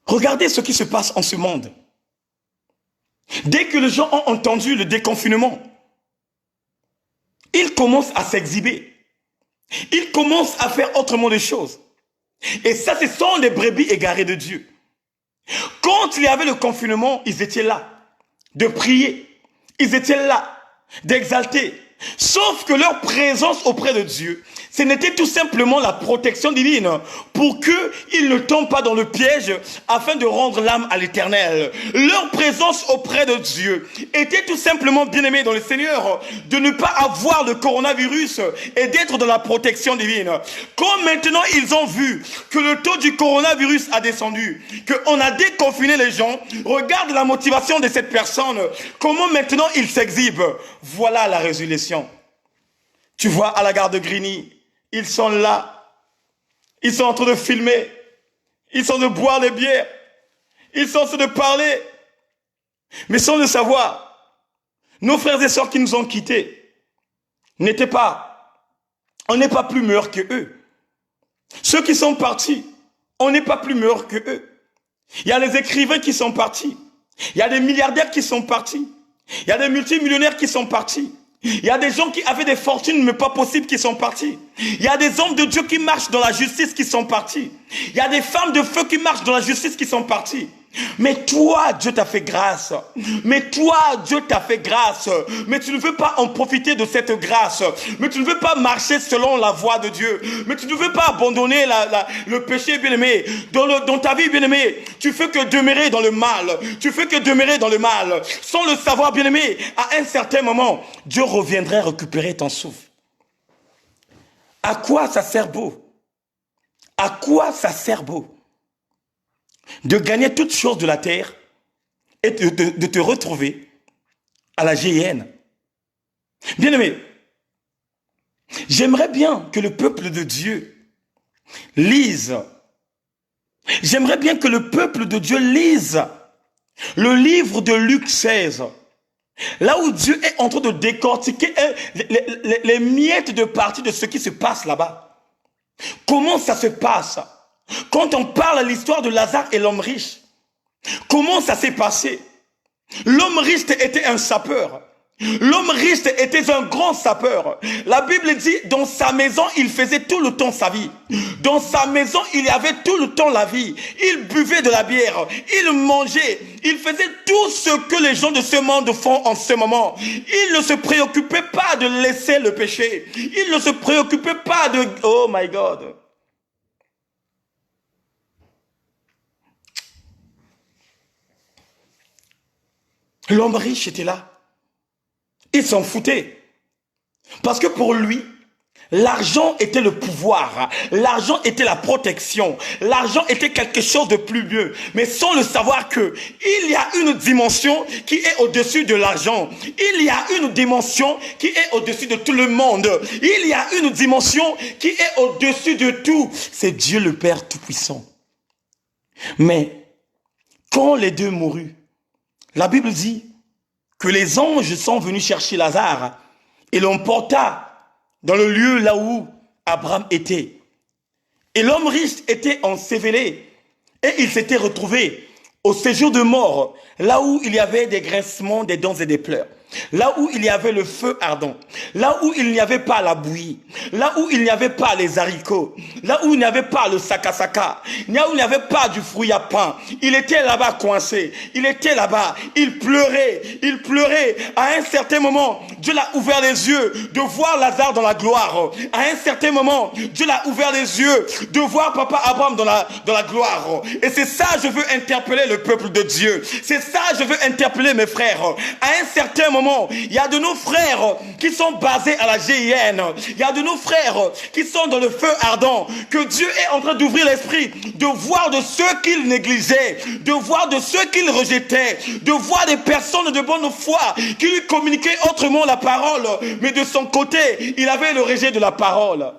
Regardez ce qui se passe en ce monde. Dès que les gens ont entendu le déconfinement, ils commencent à s'exhiber. Ils commencent à faire autrement les choses. Et ça, ce sont les brebis égarées de Dieu. Quand il y avait le confinement, ils étaient là de prier. Ils étaient là d'exalter. Sauf que leur présence auprès de Dieu, ce n'était tout simplement la protection divine pour qu'ils ne tombent pas dans le piège afin de rendre l'âme à l'Éternel. Leur présence auprès de Dieu était tout simplement, bien-aimé dans le Seigneur, de ne pas avoir le coronavirus et d'être dans la protection divine. Quand maintenant ils ont vu que le taux du coronavirus a descendu, qu'on a déconfiné les gens, regarde la motivation de cette personne, comment maintenant ils s'exhibent. Voilà la résolution. Tu vois, à la gare de Grigny, ils sont là. Ils sont en train de filmer. Ils sont en train de boire des bières. Ils sont en train de parler. Mais sans le savoir, nos frères et sœurs qui nous ont quittés on n'est pas plus meilleurs que eux. Ceux qui sont partis, on n'est pas plus meilleurs que eux. Il y a les écrivains qui sont partis. Il y a des milliardaires qui sont partis. Il y a des multimillionnaires qui sont partis. Il y a des gens qui avaient des fortunes mais pas possibles qui sont partis. Il y a des hommes de Dieu qui marchent dans la justice qui sont partis. Il y a des femmes de feu qui marchent dans la justice qui sont partis. Mais toi, Dieu t'a fait grâce. Mais toi, Dieu t'a fait grâce. Mais tu ne veux pas en profiter de cette grâce. Mais tu ne veux pas marcher selon la voie de Dieu. Mais tu ne veux pas abandonner le péché, bien-aimé. Dans ta vie, bien-aimé, tu fais que demeurer dans le mal. Tu fais que demeurer dans le mal. Sans le savoir, bien-aimé, à un certain moment, Dieu reviendrait récupérer ton souffle. À quoi ça sert beau? À quoi ça sert beau de gagner toutes choses de la terre et de te retrouver à la GIN? Bien-aimé, j'aimerais bien que le peuple de Dieu lise. J'aimerais bien que le peuple de Dieu lise le livre de Luc 16. Là où Dieu est en train de décortiquer les miettes de partie de ce qui se passe là-bas. Comment ça se passe? Quand on parle de l'histoire de Lazare et l'homme riche, comment ça s'est passé? L'homme riche était un sapeur. L'homme riche était un grand sapeur. La Bible dit, dans sa maison, il faisait tout le temps sa vie. Dans sa maison, il y avait tout le temps la vie. Il buvait de la bière, il mangeait, il faisait tout ce que les gens de ce monde font en ce moment. Il ne se préoccupait pas de laisser le péché. Il ne se préoccupait pas de... Oh my God. L'homme riche était là. Il s'en foutait. Parce que pour lui, l'argent était le pouvoir. L'argent était la protection. L'argent était quelque chose de plus mieux. Mais sans le savoir que il y a une dimension qui est au-dessus de l'argent. Il y a une dimension qui est au-dessus de tout le monde. Il y a une dimension qui est au-dessus de tout. C'est Dieu le Père Tout-Puissant. Mais quand les deux moururent, la Bible dit que les anges sont venus chercher Lazare et l'emporta dans le lieu là où Abraham était. Et l'homme riche était enseveli et il s'était retrouvé au séjour de mort, là où il y avait des grincements, des dents et des pleurs. Là où il y avait le feu ardent, là où il n'y avait pas la bouillie, là où il n'y avait pas les haricots, là où il n'y avait pas le sakasaka, là où il n'y avait pas du fruit à pain, il était là-bas coincé, il était là-bas, il pleurait. À un certain moment, Dieu l'a ouvert les yeux de voir Lazare dans la gloire. À un certain moment, Dieu l'a ouvert les yeux de voir Papa Abraham dans la gloire. Et c'est ça je veux interpeller le peuple de Dieu. C'est ça je veux interpeller mes frères. À un certain moment, il y a de nos frères qui sont basés à la GIN. Il y a de nos frères qui sont dans le feu ardent. Que Dieu est en train d'ouvrir l'esprit, de voir de ceux qu'il négligeait, de voir de ceux qu'il rejetait, de voir des personnes de bonne foi qui lui communiquaient autrement la parole. Mais de son côté, il avait le rejet de la parole.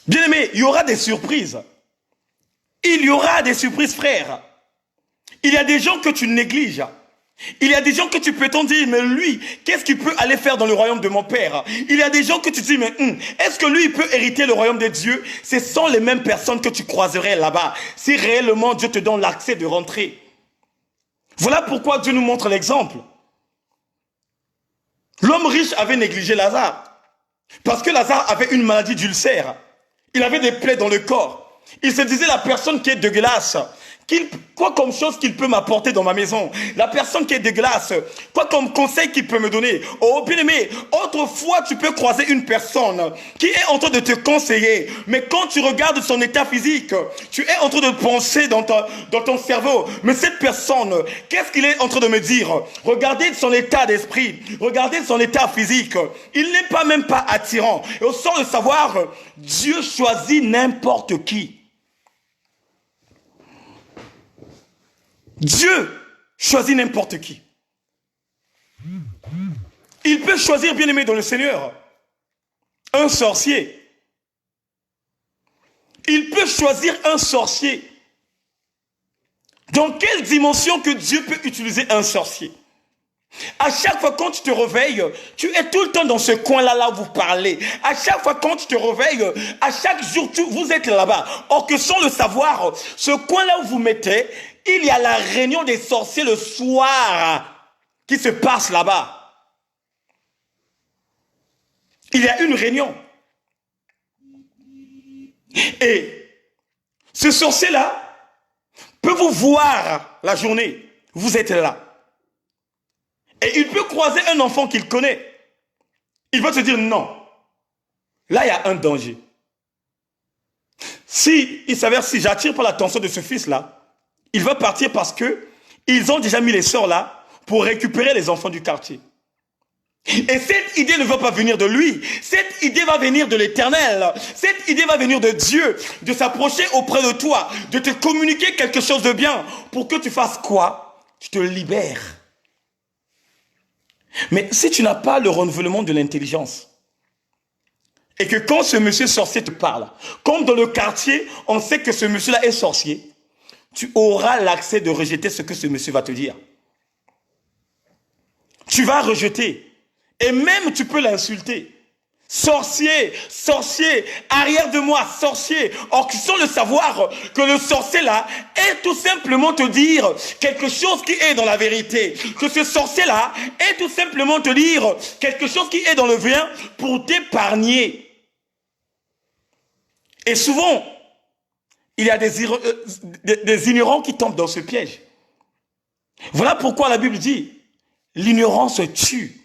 Bien aimé, il y aura des surprises. Il y aura des surprises, frères. Il y a des gens que tu négliges. Il y a des gens que tu peux t'en dire, mais lui, qu'est-ce qu'il peut aller faire dans le royaume de mon père? Il y a des gens que tu te dis, mais est-ce que lui, il peut hériter le royaume de Dieu? Ce sont les mêmes personnes que tu croiserais là-bas, si réellement Dieu te donne l'accès de rentrer. Voilà pourquoi Dieu nous montre l'exemple. L'homme riche avait négligé Lazare, parce que Lazare avait une maladie d'ulcère. Il avait des plaies dans le corps. Il se disait, la personne qui est dégueulasse, quoi comme chose qu'il peut m'apporter dans ma maison? La personne qui est dégueulasse, quoi comme conseil qu'il peut me donner? Oh bien aimé, autrefois tu peux croiser une personne qui est en train de te conseiller, mais quand tu regardes son état physique, tu es en train de penser dans ton cerveau, mais cette personne, qu'est-ce qu'il est en train de me dire? Regardez son état d'esprit, regardez son état physique, il n'est pas même pas attirant. Et sans le savoir, Dieu choisit n'importe qui. Dieu choisit n'importe qui. Il peut choisir, bien aimé dans le Seigneur, un sorcier. Il peut choisir un sorcier. Dans quelle dimension que Dieu peut utiliser un sorcier? À chaque fois quand tu te réveilles, tu es tout le temps dans ce coin-là, là où vous parlez. À chaque fois quand tu te réveilles, à chaque jour, vous êtes là-bas. Or que sans le savoir, ce coin-là où vous mettez, il y a la réunion des sorciers le soir qui se passe là-bas. Il y a une réunion. Et ce sorcier-là peut vous voir la journée. Vous êtes là. Et il peut croiser un enfant qu'il connaît. Il va se dire non. Là, il y a un danger. Il s'avère si j'attire pas l'attention de ce fils-là, il va partir parce que ils ont déjà mis les sorts là pour récupérer les enfants du quartier. Et cette idée ne va pas venir de lui. Cette idée va venir de l'Éternel. Cette idée va venir de Dieu, de s'approcher auprès de toi, de te communiquer quelque chose de bien pour que tu fasses quoi? Tu te libères. Mais si tu n'as pas le renouvellement de l'intelligence, et que quand ce monsieur sorcier te parle, comme dans le quartier, on sait que ce monsieur-là est sorcier, tu auras l'accès de rejeter ce que ce monsieur va te dire. Tu vas rejeter. Et même tu peux l'insulter. Sorcier, sorcier, arrière de moi, sorcier. Or, sans le savoir que le sorcier là est tout simplement te dire quelque chose qui est dans la vérité. Que ce sorcier là est tout simplement te dire quelque chose qui est dans le bien pour t'épargner. Et souvent, il y a des ignorants qui tombent dans ce piège. Voilà pourquoi la Bible dit, l'ignorance tue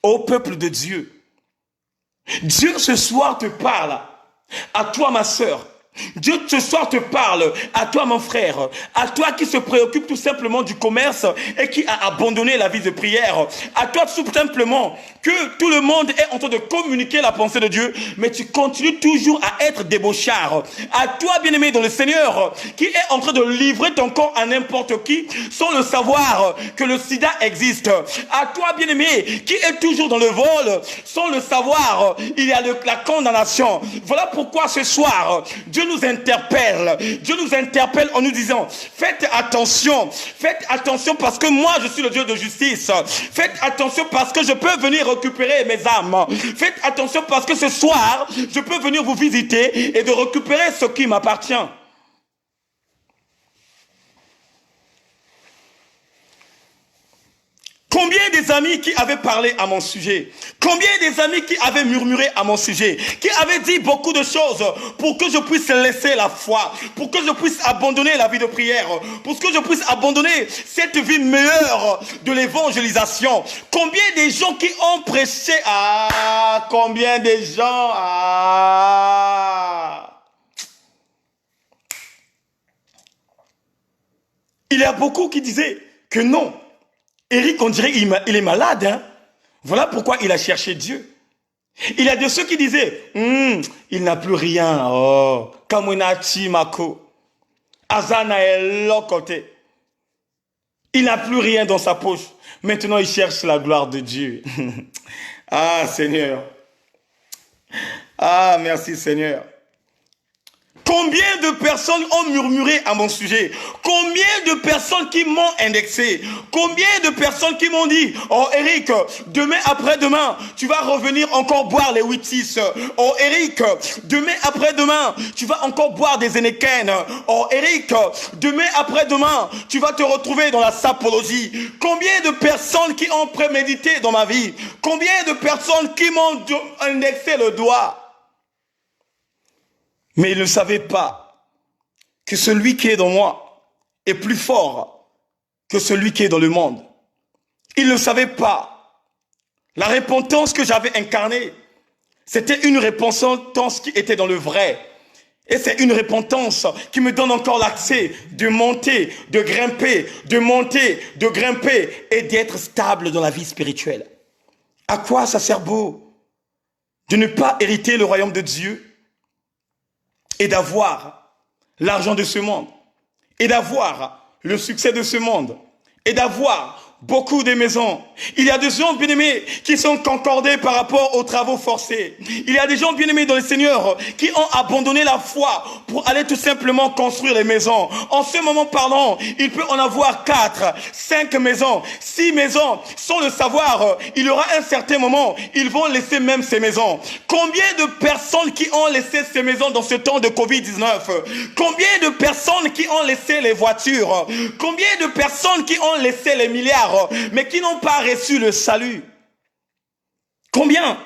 au peuple de Dieu. Dieu ce soir te parle, à toi ma sœur. Dieu ce soir te parle, à toi mon frère, à toi qui se préoccupe tout simplement du commerce et qui a abandonné la vie de prière, à toi tout simplement que tout le monde est en train de communiquer la pensée de Dieu, mais tu continues toujours à être débauchard. À toi bien-aimé dans le Seigneur, qui est en train de livrer ton corps à n'importe qui, sans le savoir que le sida existe. À toi bien-aimé, qui est toujours dans le vol, sans le savoir, il y a la condamnation. Voilà pourquoi ce soir, Dieu nous interpelle. Dieu nous interpelle en nous disant, faites attention parce que moi je suis le Dieu de justice. Faites attention parce que je peux venir récupérer mes âmes. Faites attention parce que ce soir, je peux venir vous visiter et de récupérer ce qui m'appartient. Combien des amis qui avaient parlé à mon sujet? Combien des amis qui avaient murmuré à mon sujet? Qui avaient dit beaucoup de choses pour que je puisse laisser la foi, pour que je puisse abandonner la vie de prière, pour que je puisse abandonner cette vie meilleure de l'évangélisation. Combien des gens qui ont prêché? Ah, combien des gens? Ah. Il y a beaucoup qui disaient que non. Eric, on dirait qu'il est malade. Hein? Voilà pourquoi il a cherché Dieu. Il y a de ceux qui disaient, il n'a plus rien. Oh, Kamunachi Mako. Azana est l'autre côté. Il n'a plus rien dans sa poche. Maintenant, il cherche la gloire de Dieu. Ah, Seigneur. Ah, merci, Seigneur. Combien de personnes ont murmuré à mon sujet? Combien de personnes qui m'ont indexé? Combien de personnes qui m'ont dit, oh Eric, demain après-demain, tu vas revenir encore boire les 8-6. Oh Eric, demain après-demain, tu vas encore boire des Heineken. Oh Eric, demain après-demain, tu vas te retrouver dans la sapologie. Combien de personnes qui ont prémédité dans ma vie? Combien de personnes qui m'ont indexé le doigt? Mais ils ne savaient pas que celui qui est dans moi est plus fort que celui qui est dans le monde. Ils ne savaient pas. La repentance que j'avais incarnée, c'était une repentance qui était dans le vrai. Et c'est une repentance qui me donne encore l'accès de monter, de grimper, de monter, de grimper et d'être stable dans la vie spirituelle. À quoi ça sert beau de ne pas hériter le royaume de Dieu et d'avoir l'argent de ce monde, et d'avoir le succès de ce monde, et d'avoir beaucoup de maisons. Il y a des gens bien-aimés qui sont concordés par rapport aux travaux forcés. Il y a des gens bien-aimés dans le Seigneur qui ont abandonné la foi pour aller tout simplement construire les maisons. En ce moment parlant, il peut en avoir 4, 5 maisons, 6 maisons. Sans le savoir, il y aura un certain moment, ils vont laisser même ces maisons. Combien de personnes qui ont laissé ces maisons dans ce temps de Covid-19? Combien de personnes qui ont laissé les voitures? Combien de personnes qui ont laissé les milliards mais qui n'ont pas reçu le salut? Combien?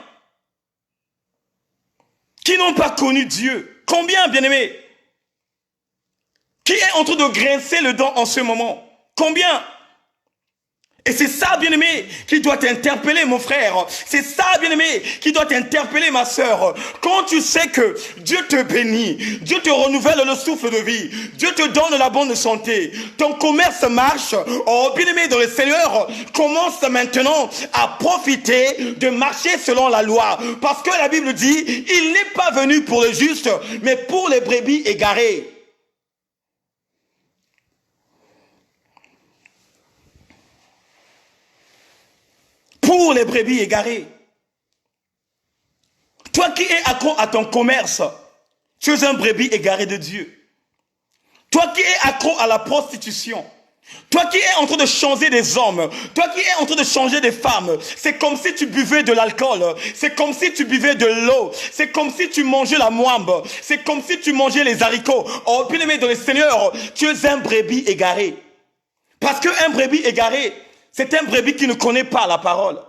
Qui n'ont pas connu Dieu? Combien, bien-aimés? Qui est en train de grincer le dent en ce moment? Combien? Et c'est ça, bien-aimé, qui doit t'interpeller, mon frère. C'est ça, bien-aimé, qui doit t'interpeller, ma sœur. Quand tu sais que Dieu te bénit, Dieu te renouvelle le souffle de vie, Dieu te donne la bonne santé, ton commerce marche, oh, bien-aimé dans le Seigneur, commence maintenant à profiter de marcher selon la loi. Parce que la Bible dit, il n'est pas venu pour le juste, mais pour les brebis égarées. Pour les brebis égarées. Toi qui es accro à ton commerce, tu es un brebis égaré de Dieu. Toi qui es accro à la prostitution, Toi qui es en train de changer des hommes, toi qui es en train de changer des femmes, c'est comme si tu buvais de l'alcool, c'est comme si tu buvais de l'eau, c'est comme si tu mangeais la moimbe, c'est comme si tu mangeais les haricots. Oh, bien-aimé dans le Seigneur, tu es un brebis égaré. Parce qu'un brebis égaré, c'est un brebis qui ne connaît pas la parole.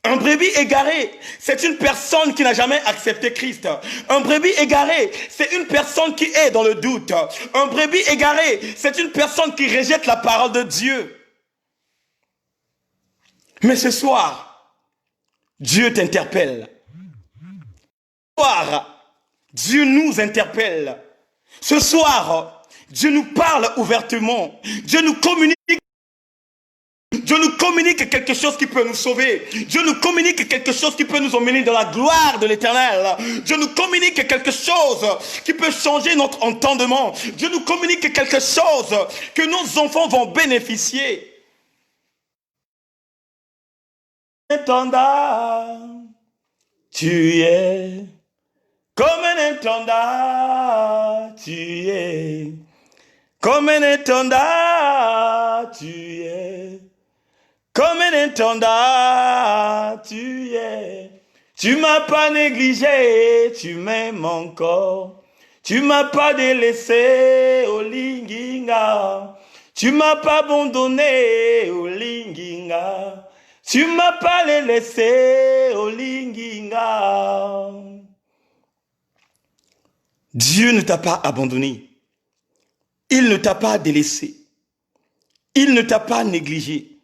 Un brebis égaré, c'est une personne qui n'a jamais accepté Christ. Un brebis égaré, c'est une personne qui est dans le doute. Un brebis égaré, c'est une personne qui rejette la parole de Dieu. Mais ce soir, Dieu t'interpelle. Ce soir, Dieu nous interpelle. Ce soir, Dieu nous parle ouvertement. Dieu nous communique. Dieu nous communique quelque chose qui peut nous sauver. Dieu nous communique quelque chose qui peut nous emmener dans la gloire de l'Éternel. Dieu nous communique quelque chose qui peut changer notre entendement. Dieu nous communique quelque chose que nos enfants vont bénéficier. Étendard, tu es comme un étendard, tu es comme un étendard, tu es. Comme un étendard, tu es. Tu m'as pas négligé, tu m'aimes encore. Tu m'as pas délaissé, au Linginga. Tu m'as pas abandonné, au Linginga. Tu m'as pas laissé, au Linginga. Dieu ne t'a pas abandonné. Il ne t'a pas délaissé. Il ne t'a pas négligé.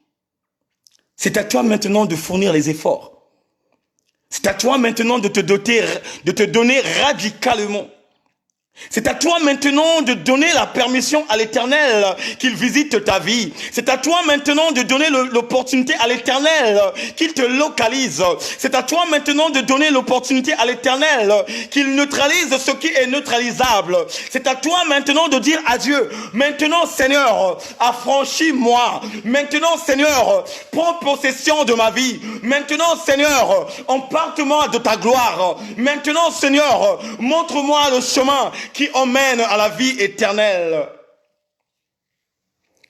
C'est à toi maintenant de fournir les efforts. C'est à toi maintenant de te doter, de te donner radicalement. C'est à toi maintenant de donner la permission à l'Éternel qu'il visite ta vie. C'est à toi maintenant de donner l'opportunité à l'Éternel qu'il te localise. C'est à toi maintenant de donner l'opportunité à l'Éternel qu'il neutralise ce qui est neutralisable. C'est à toi maintenant de dire à Dieu, maintenant Seigneur, affranchis-moi. Maintenant Seigneur, prends possession de ma vie. Maintenant Seigneur, emparte-moi de ta gloire. Maintenant Seigneur, montre-moi le chemin qui emmène à la vie éternelle.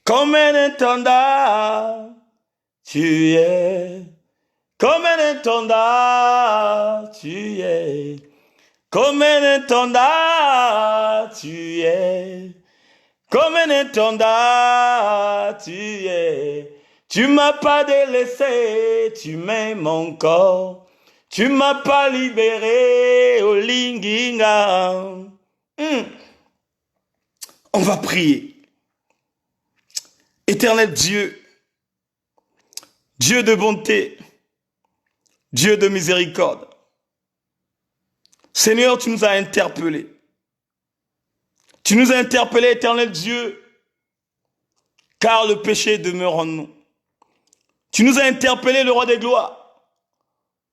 Comme un étendard, tu es. Comme un étendard, tu es. Comme un étendard, tu es. Comme un étendard, tu es. Tu m'as pas délaissé, tu m'aimes encore. Tu m'as pas libéré, au Linginga. On va prier. Éternel Dieu, Dieu de bonté, Dieu de miséricorde. Seigneur, tu nous as interpellés. Tu nous as interpellés, éternel Dieu, car le péché demeure en nous. Tu nous as interpellés, le roi des gloires,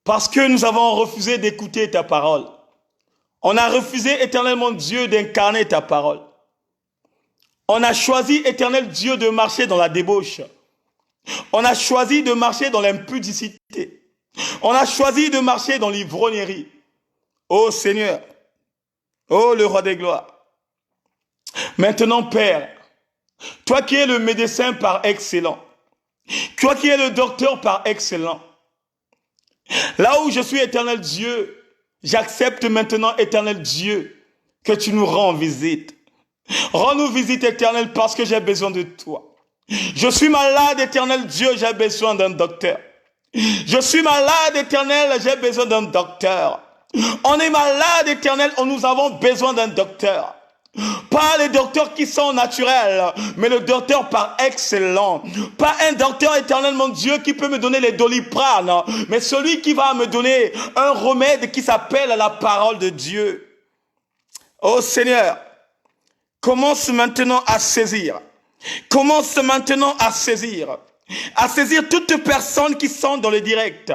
parce que nous avons refusé d'écouter ta parole. On a refusé, éternel mon Dieu, d'incarner ta parole. On a choisi, éternel Dieu, de marcher dans la débauche. On a choisi de marcher dans l'impudicité. On a choisi de marcher dans l'ivrognerie. Ô Seigneur, ô le roi des gloires. Maintenant, Père, toi qui es le médecin par excellence, toi qui es le docteur par excellence, là où je suis, éternel Dieu, j'accepte maintenant, éternel Dieu, que tu nous rends visite. Rends-nous visite, éternel, parce que j'ai besoin de toi. Je suis malade, éternel Dieu, j'ai besoin d'un docteur. Je suis malade, éternel, j'ai besoin d'un docteur. On est malade, éternel, nous avons besoin d'un docteur. Pas les docteurs qui sont naturels, mais le docteur par excellence. Pas un docteur éternel, mon Dieu, qui peut me donner les Doliprane, mais celui qui va me donner un remède qui s'appelle la parole de Dieu. Oh Seigneur, commence maintenant à saisir. Commence maintenant à saisir toutes personnes qui sont dans le direct,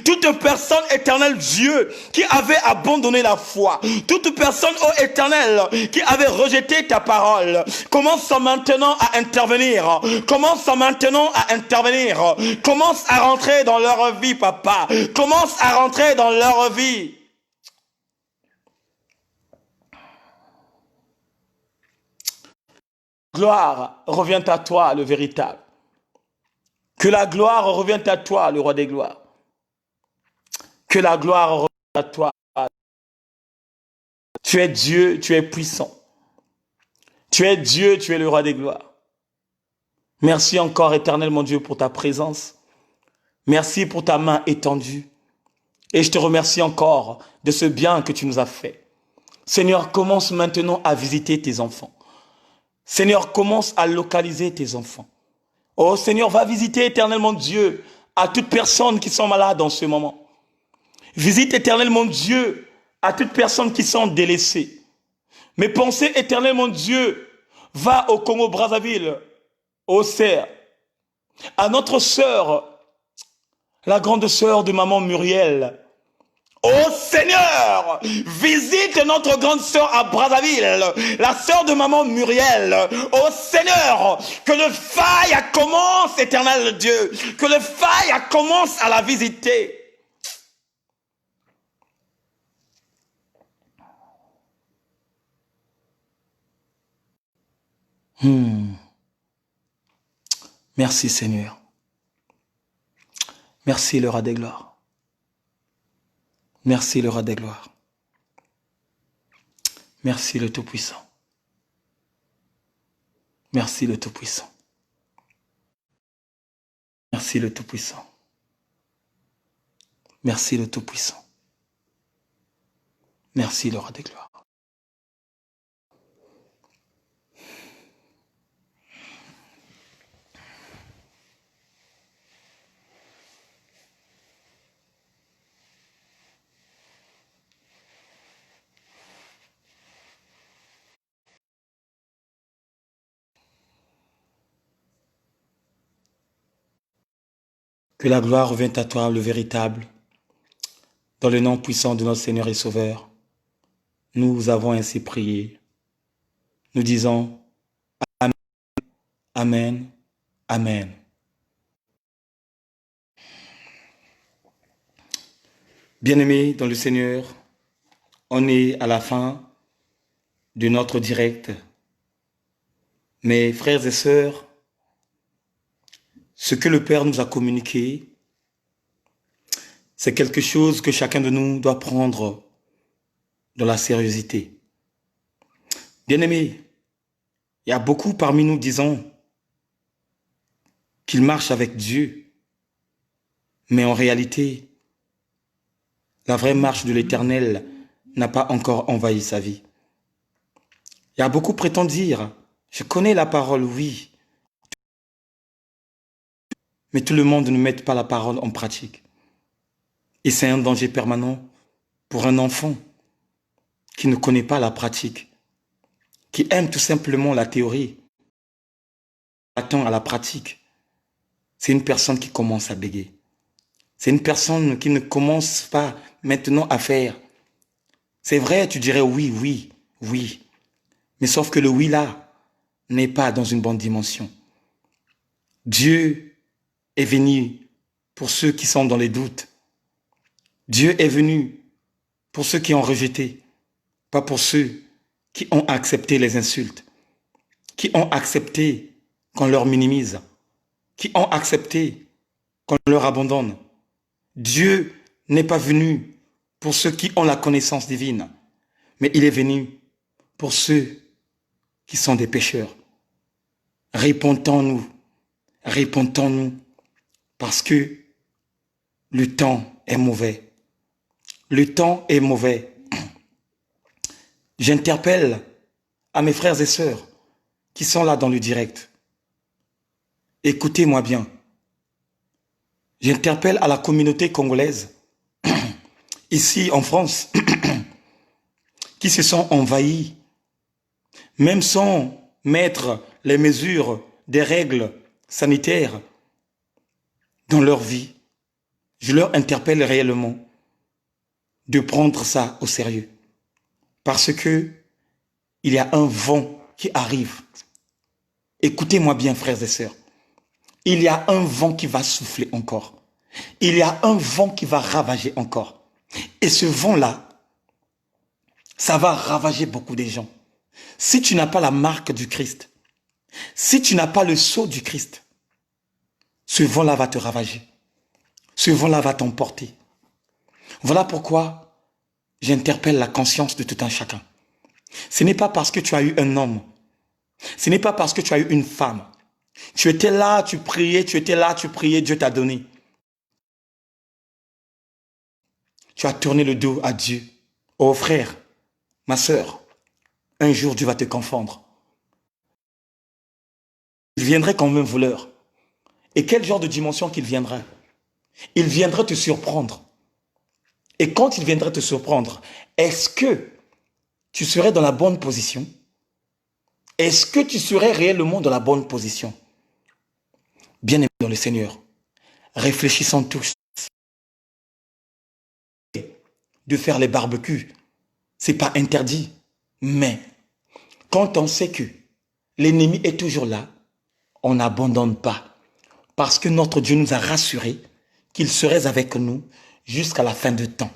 toute personne éternel Dieu qui avait abandonné la foi, toute personne ô éternel qui avait rejeté ta parole. Commence maintenant à intervenir, commence maintenant à intervenir, commence à rentrer dans leur vie, papa, commence à rentrer dans leur vie. Gloire revient à toi, le véritable. Que la gloire revienne à toi, le roi des gloires. Que la gloire revienne à toi. Tu es Dieu, tu es puissant. Tu es Dieu, tu es le roi des gloires. Merci encore, éternel mon Dieu, pour ta présence. Merci pour ta main étendue. Et je te remercie encore de ce bien que tu nous as fait. Seigneur, commence maintenant à visiter tes enfants. Seigneur, commence à localiser tes enfants. Oh Seigneur, va visiter éternellement Dieu à toutes personnes qui sont malades en ce moment. Visite éternellement Dieu à toutes personnes qui sont délaissées. Mes pensées éternellement Dieu, va au Congo-Brazzaville, au Serre, à notre sœur, la grande sœur de maman Muriel. Oh Seigneur, visite notre grande sœur à Brazzaville, la sœur de maman Muriel. Oh Seigneur, que le feu commence, éternel Dieu, que le feu commence à la visiter. Merci Seigneur. Merci le roi des gloires. Merci le roi des gloires. Merci le Tout-Puissant. Merci le Tout-Puissant. Merci le Tout-Puissant. Merci le Tout-Puissant. Merci le roi des gloires. Que la gloire revienne à toi, le véritable, dans le nom puissant de notre Seigneur et Sauveur. Nous avons ainsi prié. Nous disons Amen, Amen, Amen. Bien-aimés dans le Seigneur, on est à la fin de notre direct. Mes frères et sœurs, ce que le Père nous a communiqué, c'est quelque chose que chacun de nous doit prendre dans la sérieuxité. Bien-aimés, il y a beaucoup parmi nous disant qu'ils marchent avec Dieu, mais en réalité, la vraie marche de l'Éternel n'a pas encore envahi sa vie. Il y a beaucoup prétendent dire, je connais la parole, oui, mais tout le monde ne met pas la parole en pratique. Et c'est un danger permanent pour un enfant qui ne connaît pas la pratique, qui aime tout simplement la théorie, attend à la pratique. C'est une personne qui commence à bégayer. C'est une personne qui ne commence pas maintenant à faire. C'est vrai, tu dirais oui, oui, oui. Mais sauf que le oui là n'est pas dans une bonne dimension. Dieu est venu pour ceux qui sont dans les doutes. Dieu est venu pour ceux qui ont rejeté, pas pour ceux qui ont accepté les insultes, qui ont accepté qu'on leur minimise, qui ont accepté qu'on leur abandonne. Dieu n'est pas venu pour ceux qui ont la connaissance divine, mais il est venu pour ceux qui sont des pécheurs. Répondons-nous, répondons-nous, parce que le temps est mauvais. Le temps est mauvais. J'interpelle à mes frères et sœurs qui sont là dans le direct. Écoutez-moi bien. J'interpelle à la communauté congolaise, ici en France, qui se sont envahis, même sans mettre les mesures des règles sanitaires dans leur vie. Je leur interpelle réellement de prendre ça au sérieux. Parce que il y a un vent qui arrive. Écoutez-moi bien, frères et sœurs. Il y a un vent qui va souffler encore. Il y a un vent qui va ravager encore. Et ce vent-là, ça va ravager beaucoup de gens. Si tu n'as pas la marque du Christ, Si tu n'as pas le sceau du Christ, ce vent-là va te ravager. Ce vent-là va t'emporter. Voilà pourquoi j'interpelle la conscience de tout un chacun. Ce n'est pas parce que tu as eu un homme. Ce n'est pas parce que tu as eu une femme. Tu étais là, tu priais, tu étais là, tu priais, Dieu t'a donné. Tu as tourné le dos à Dieu. Oh frère, ma sœur, un jour Dieu va te confondre. Il viendrait comme un voleur. Et quel genre de dimension qu'il viendrait? Il viendrait te surprendre. Et quand il viendrait te surprendre, est-ce que tu serais dans la bonne position? Est-ce que tu serais réellement dans la bonne position? Bien-aimés dans le Seigneur, réfléchissons tous. De faire les barbecues, c'est pas interdit. Mais quand on sait que l'ennemi est toujours là, on n'abandonne pas. Parce que notre Dieu nous a rassurés qu'il serait avec nous jusqu'à la fin de temps.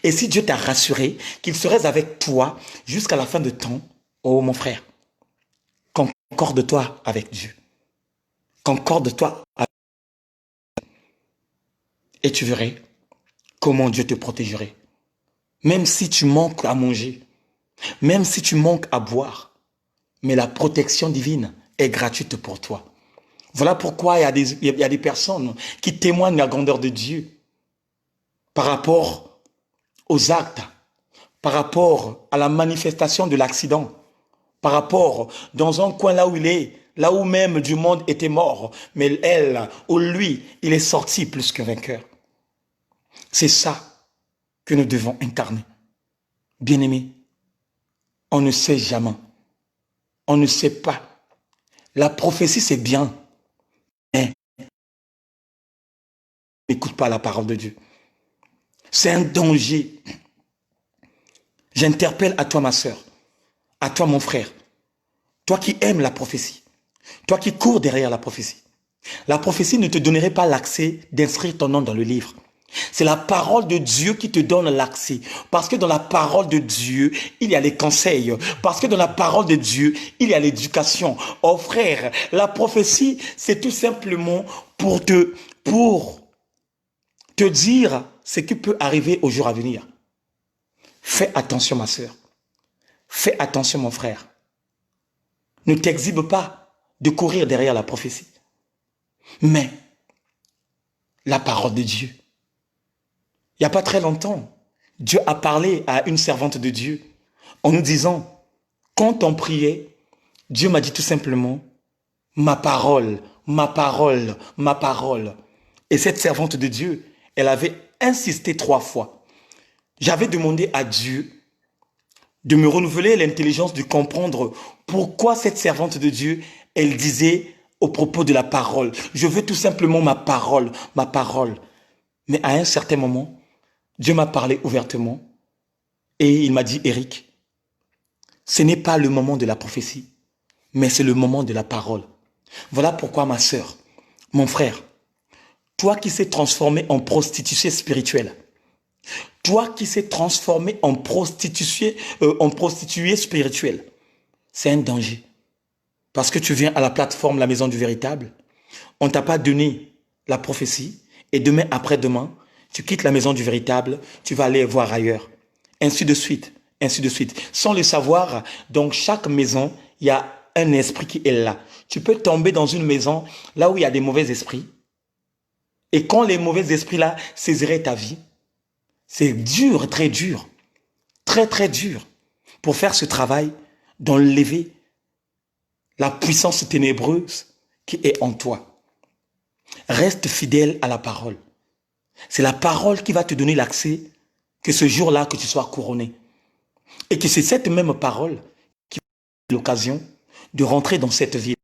Et si Dieu t'a rassuré qu'il serait avec toi jusqu'à la fin de temps, oh mon frère, concorde-toi avec Dieu. Concorde-toi avec Dieu. Et tu verrais comment Dieu te protégerait. Même si tu manques à manger, même si tu manques à boire, mais la protection divine est gratuite pour toi. Voilà pourquoi il y a des personnes qui témoignent la grandeur de Dieu par rapport aux actes, par rapport à la manifestation de l'accident, par rapport dans un coin là où il est, là où même du monde était mort, mais elle ou lui, il est sorti plus que vainqueur. C'est ça que nous devons incarner. Bien-aimés, on ne sait jamais, on ne sait pas. La prophétie, c'est bien, mais n'écoute pas la parole de Dieu. C'est un danger. J'interpelle à toi, ma sœur, à toi, mon frère, toi qui aimes la prophétie, toi qui cours derrière la prophétie. La prophétie ne te donnerait pas l'accès d'inscrire ton nom dans le livre. C'est la parole de Dieu qui te donne l'accès. Parce que dans la parole de Dieu, il y a les conseils. Parce que dans la parole de Dieu, il y a l'éducation. Oh frère, la prophétie, c'est tout simplement pour te dire ce qui peut arriver au jour à venir. Fais attention, ma sœur. Fais attention, mon frère. Ne t'exhibe pas de courir derrière la prophétie. Mais la parole de Dieu. Il n'y a pas très longtemps, Dieu a parlé à une servante de Dieu en nous disant, quand on priait, Dieu m'a dit tout simplement, ma parole, ma parole, ma parole. Et cette servante de Dieu, elle avait insisté 3 fois. J'avais demandé à Dieu de me renouveler l'intelligence de comprendre pourquoi cette servante de Dieu, elle disait au propos de la parole, je veux tout simplement ma parole, ma parole. Mais à un certain moment, Dieu m'a parlé ouvertement et il m'a dit, Eric, ce n'est pas le moment de la prophétie, mais c'est le moment de la parole. Voilà pourquoi ma sœur, mon frère, toi qui s'es transformé en prostituée spirituelle, toi qui s'es transformé en prostituée spirituelle, c'est un danger. Parce que tu viens à la plateforme La Maison du Véritable, on ne t'a pas donné la prophétie et demain après-demain, tu quittes la Maison du Véritable, tu vas aller voir ailleurs. Ainsi de suite, ainsi de suite. Sans le savoir, dans chaque maison, il y a un esprit qui est là. Tu peux tomber dans une maison là où il y a des mauvais esprits. Et quand les mauvais esprits là saisiraient ta vie, c'est dur, très dur, très très dur pour faire ce travail d'enlever la puissance ténébreuse qui est en toi. Reste fidèle à la parole. C'est la parole qui va te donner l'accès que ce jour-là que tu sois couronné. Et que c'est cette même parole qui va te donner l'occasion de rentrer dans cette ville.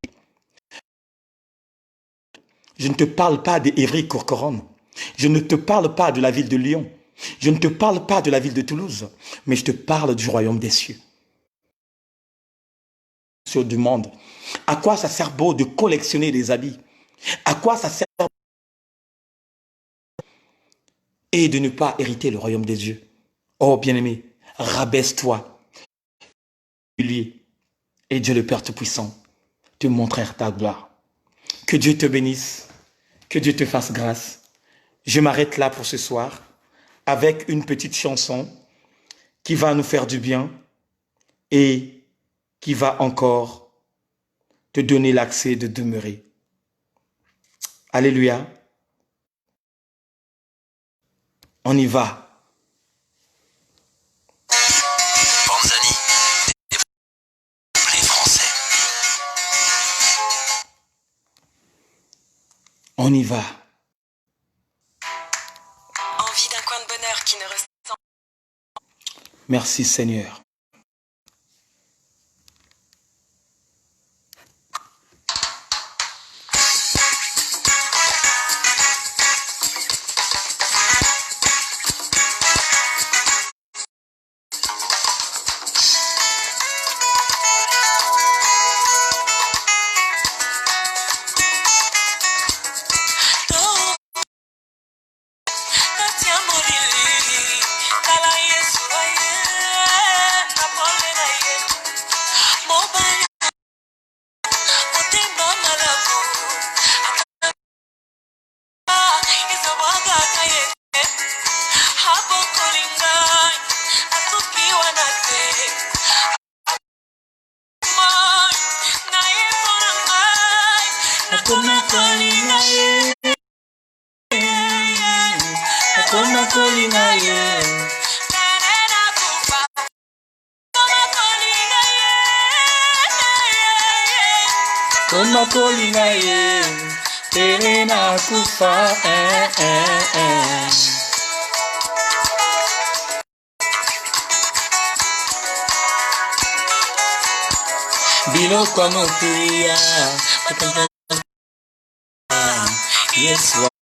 Je ne te parle pas d'Évry-Courcouronnes. Je ne te parle pas de la ville de Lyon. Je ne te parle pas de la ville de Toulouse. Mais je te parle du royaume des cieux. Du monde. À quoi ça sert beau de collectionner des habits? À quoi ça sert et de ne pas hériter le royaume des dieux? Oh bien-aimé, rabaisse-toi, et Dieu le Père Tout-Puissant te montrer ta gloire. Que Dieu te bénisse, que Dieu te fasse grâce. Je m'arrête là pour ce soir avec une petite chanson qui va nous faire du bien et qui va encore te donner l'accès de demeurer. Alléluia. On y va. Panzani, les Français. On y va. Envie d'un coin de bonheur qui ne ressent. Merci Seigneur. Koma kolinga ye, tere na kufa, Bilo kwa mokuya, Yesu